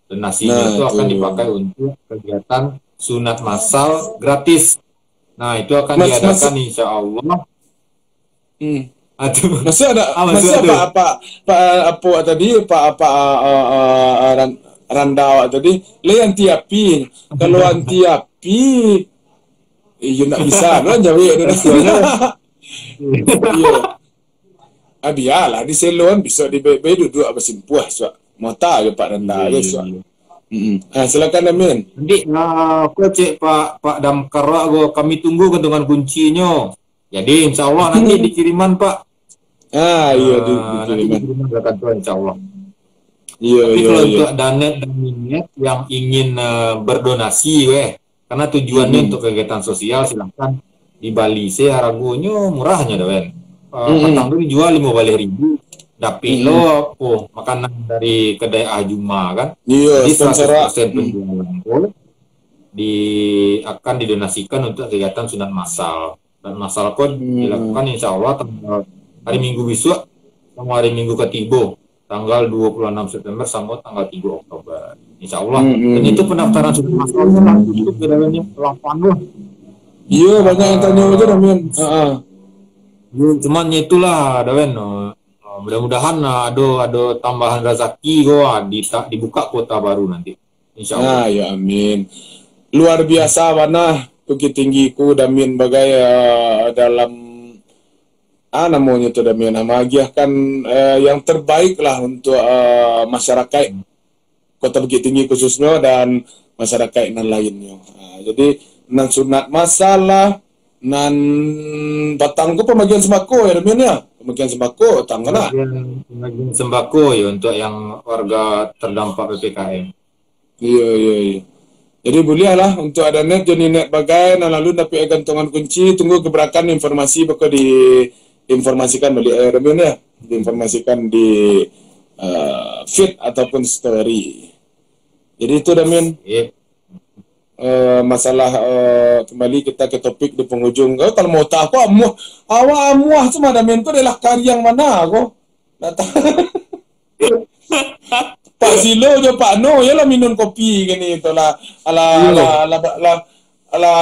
Donasinya itu akan dipakai untuk kegiatan sunat massal gratis. Nah, itu akan diadakan insya Allah. Masih ada apa tadi Randau tadi le anti api. Kalau anti api nggak bisa kan jauh biarlah di selon bisa di duduk apa simpuah mata aja Pak Randa ya silakan Damin. Nanti aku cek Pak Damkar kami tunggu gantungan kuncinya. Jadi insya Allah nanti dikiriman Pak. Dikiriman ke kantor insya Allah. Tapi kalau untuk Danet dan Minet yang ingin berdonasi karena tujuannya untuk kegiatan sosial, silahkan di Bali. Saya harganya murahnya Dawen. Petang itu dijual 15.000. Tapi makanan dari kedai Ajuma kan. Jadi 100% penjualan akan didonasikan untuk kegiatan sunat massal. Dan massal kod dilakukan insya Allah hari Minggu besok sama hari Minggu ketiga. Tanggal 26 September sampai tanggal 3 Oktober. Insya Allah. Dan itu pendaftaran sudah masalahnya langsung itu bedanya penuh. Iya, banyak yang tanya aja Damin. Cuman itulah Dawen. Mudah-mudahan ada tambahan rezeki dibuka kota baru nanti. Insya Allah. Ya amin. Luar biasa mana Bukit Tinggi ku Damin bagai dalam namanya itu Damin mengagiahkan yang terbaik lah untuk masyarakat Kota Bukit Tinggi khususnya dan masyarakat yang lainnya. Jadi nan sunat masalah nan batang pembagian sembako ya Damin ya. Pembagian sembako tanggana. Pembagian sembako ya untuk yang warga terdampak PPKM. Iya. Jadi bolehlah untuk ada net jadi net bagai lalu dapat gantungan kunci tunggu gebrakan informasi bakal informasikan balik Damin ya, diinformasikan di feed ataupun story. Jadi itu Damin. Masalah kembali kita ke topik di penghujung. Kalau mau tahu amuah cuma Damin itu adalah karya yang mana aku datang. Pak Silo je Pak No ya lah minum kopi gini itulah ala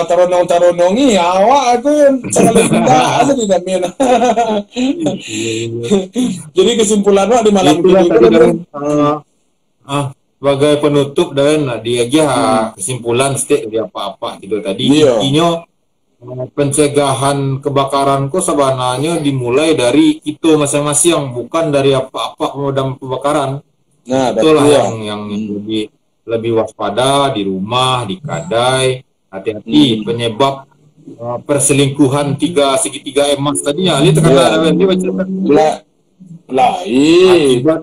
taronong ni awak aku sangat tidak asal di Damin. Jadi kesimpulan di malam ini sebagai penutup dan dia aja kesimpulan stik dari apa-apa gitu tadi. Intinya pencegahan kebakaran kok sebenarnya dimulai dari itu masing-masing, bukan dari apa-apa pemadam kebakaran. Itulah yang lebih waspada di rumah, di kedai. Hati-hati penyebab perselingkuhan segitiga emas tadinya. Lihat kan dia baca. Lain. Akibat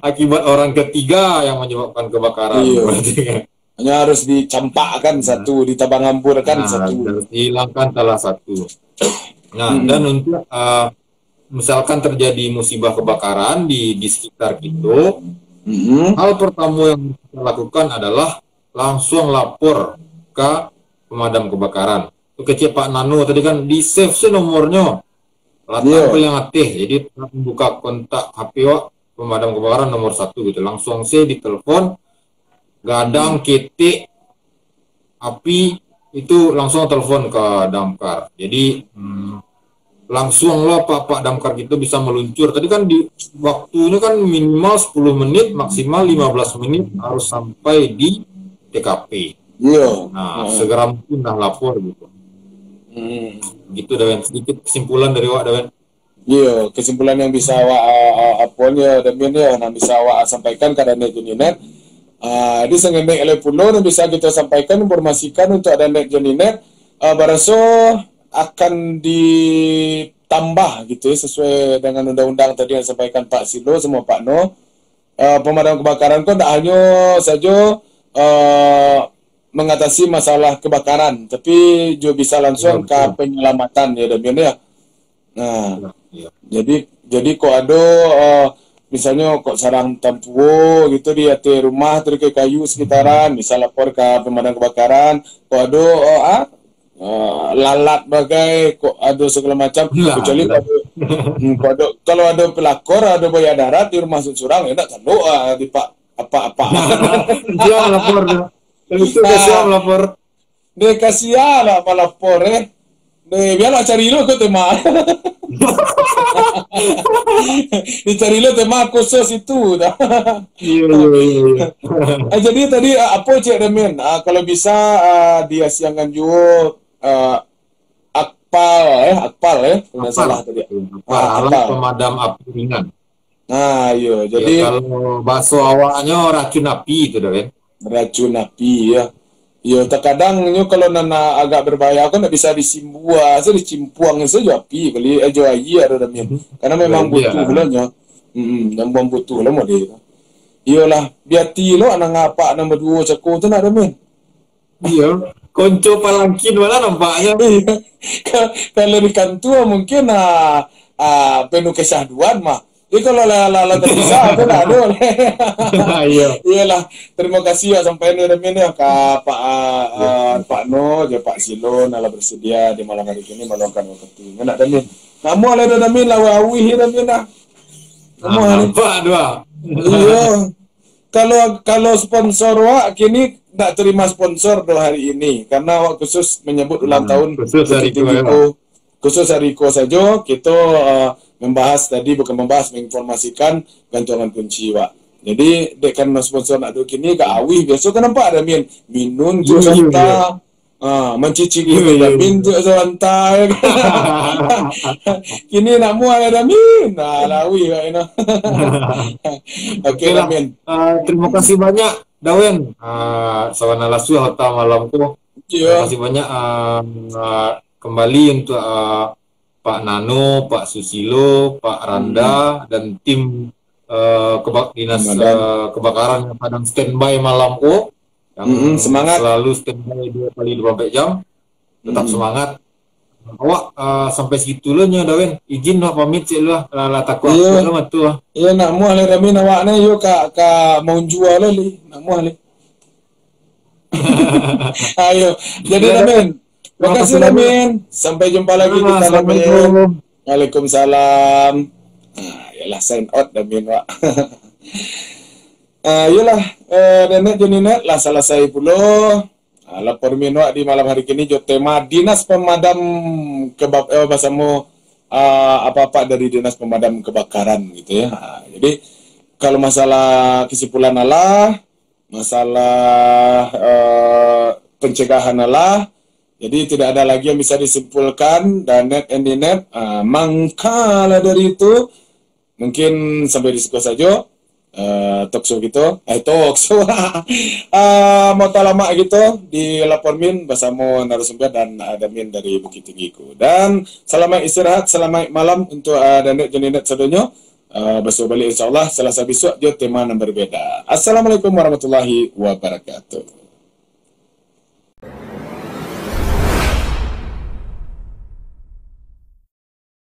akibat orang ketiga yang menyebabkan kebakaran. Iya. Berarti kan. Hanya harus dicampakkan satu, ditabang-amburkan satu. Harus dihilangkan salah satu. Nah, dan untuk misalkan terjadi musibah kebakaran di sekitar kita, hal pertama yang kita lakukan adalah langsung lapor ke pemadam kebakaran. Kecil Pak Nano tadi kan di save sih nomornya. Latar paling aktif. Jadi buka kontak HP pemadam kebakaran nomor 1 gitu. Langsung saya ditelepon, gadang ketik api itu langsung telepon ke damkar. Jadi langsung lah Pak damkar itu bisa meluncur. Tadi kan di waktunya kan minimal 10 menit, maksimal 15 menit harus sampai di TKP. Iya. Nah, segera mungkin dah lapor gitu. Gitu Dawen, sedikit kesimpulan dari Wak Dawen. Iya, kesimpulan yang bisa apanya Damin ya, yang bisa sampaikan ke Adanet Jeninet. Di sengendek oleh pulau yang bisa kita sampaikan informasikan untuk Adanet Jeninet. Baraso akan ditambah gitu ya, sesuai dengan undang-undang tadi yang disampaikan Pak Silo sama Pak No. Pemadam kebakaran kok tidak hanya saja mengatasi masalah kebakaran, tapi juga bisa langsung ke penyelamatan ya Damin ya. Nah, jadi kok ada misalnya kok sarang tampuo gitu di atas rumah terus ke kayu sekitaran, bisa lapor ke pemadam kebakaran. Kok ada lalat bagai, kok ada segala macam. Kecuali kalau ada pelakor, ada buaya darat di rumah surang, ya tak tahu di Pak apa-apa. Dia lapor dah. Itu kasihan lapor. Dia kasihan lah lapor Dia biar cari lo ke tema. Dicari lo tema khusus itu dah. Iya. Jadi tadi apa Cik Damin? Kalau bisa dia siangkan juga akpal kalau salah tadi. Alat pemadam api ringan. Nah, iya. Jadi kalau bahasa awaknya racun api itu dah kan. Racun api ya. Ya, terkadang kalau nana agak berbahaya kan tak bisa disimbua, dicimpuang saja api kali aja air ada Damin. Karena memang butuh belanya. Dan butuh lah model. Iyalah, biati lo anak ngapa nombor 2 cako tu nak Damin. Iya, konco palangkin mana nampaknya. Kalau di kantor mungkin penuh kesyahduan mah. Jadi kalau la terpisah tu tak ada. Iya. Iyalah, terima kasih ya sampai ni Damin ya ke Pak No, je Pak Silon ala bersedia di malam hari ini meluangkan waktu itu. Nak Damin. Kamu ala Damin lah awih Damin dah. Kamu nampak dua. Iya. Kalau sponsor wak kini tak terima sponsor do hari ini karena wak khusus menyebut ulang tahun khusus hari khusus hari ko saja kita bukan membahas menginformasikan gantungan kunci Wak. Jadi dek kan sponsor nak duk kini gak awih biasa kan nampak ada minum tu santa mencicipi Damin tu santai. Kini nak mual ada Damin. Lawi kak ini. Okey Damin. Terima kasih banyak Dawen. Sawana lasu hotel malamku. Terima kasih banyak kembali untuk Pak Nano, Pak Susilo, Pak Randa dan tim dinas kebakaran yang padang standby malam yang semangat selalu standby 2 kali 24 jam. Tetap semangat. Awak sampai segitu lah nya Dawen. Izin lah pamit cik lah takut aku lah matu lah. Iya nak muah le Damin awak ni yo ka mau jual lah li. Nak muah li. Ayo. Jadi Damin. Terima kasih Damin. Sampai jumpa lagi kita Damin. Waalaikumsalam. Yalah sign out Damin Wak. Yalah Nenek Jeninet lah selesai pula. Lapor Minwak di malam hari ini jo tema Dinas Pemadam bersama apa-apa dari Dinas Pemadam Kebakaran gitu ya. Jadi kalau masalah kesimpulan masalah pencegahan jadi tidak ada lagi yang bisa disimpulkan dan net and net. Mangkala dari itu mungkin sampai di situ saja. talk show gitu, talk show mau lama gitu di Lapor Min bersama narasumber dan admin dari Bukit Tinggiku. Dan selamat istirahat, selamat malam untuk danik jeninet sedunia. Besok balik insyaAllah Selasa besok dia tema yang berbeda. Assalamualaikum warahmatullahi wabarakatuh.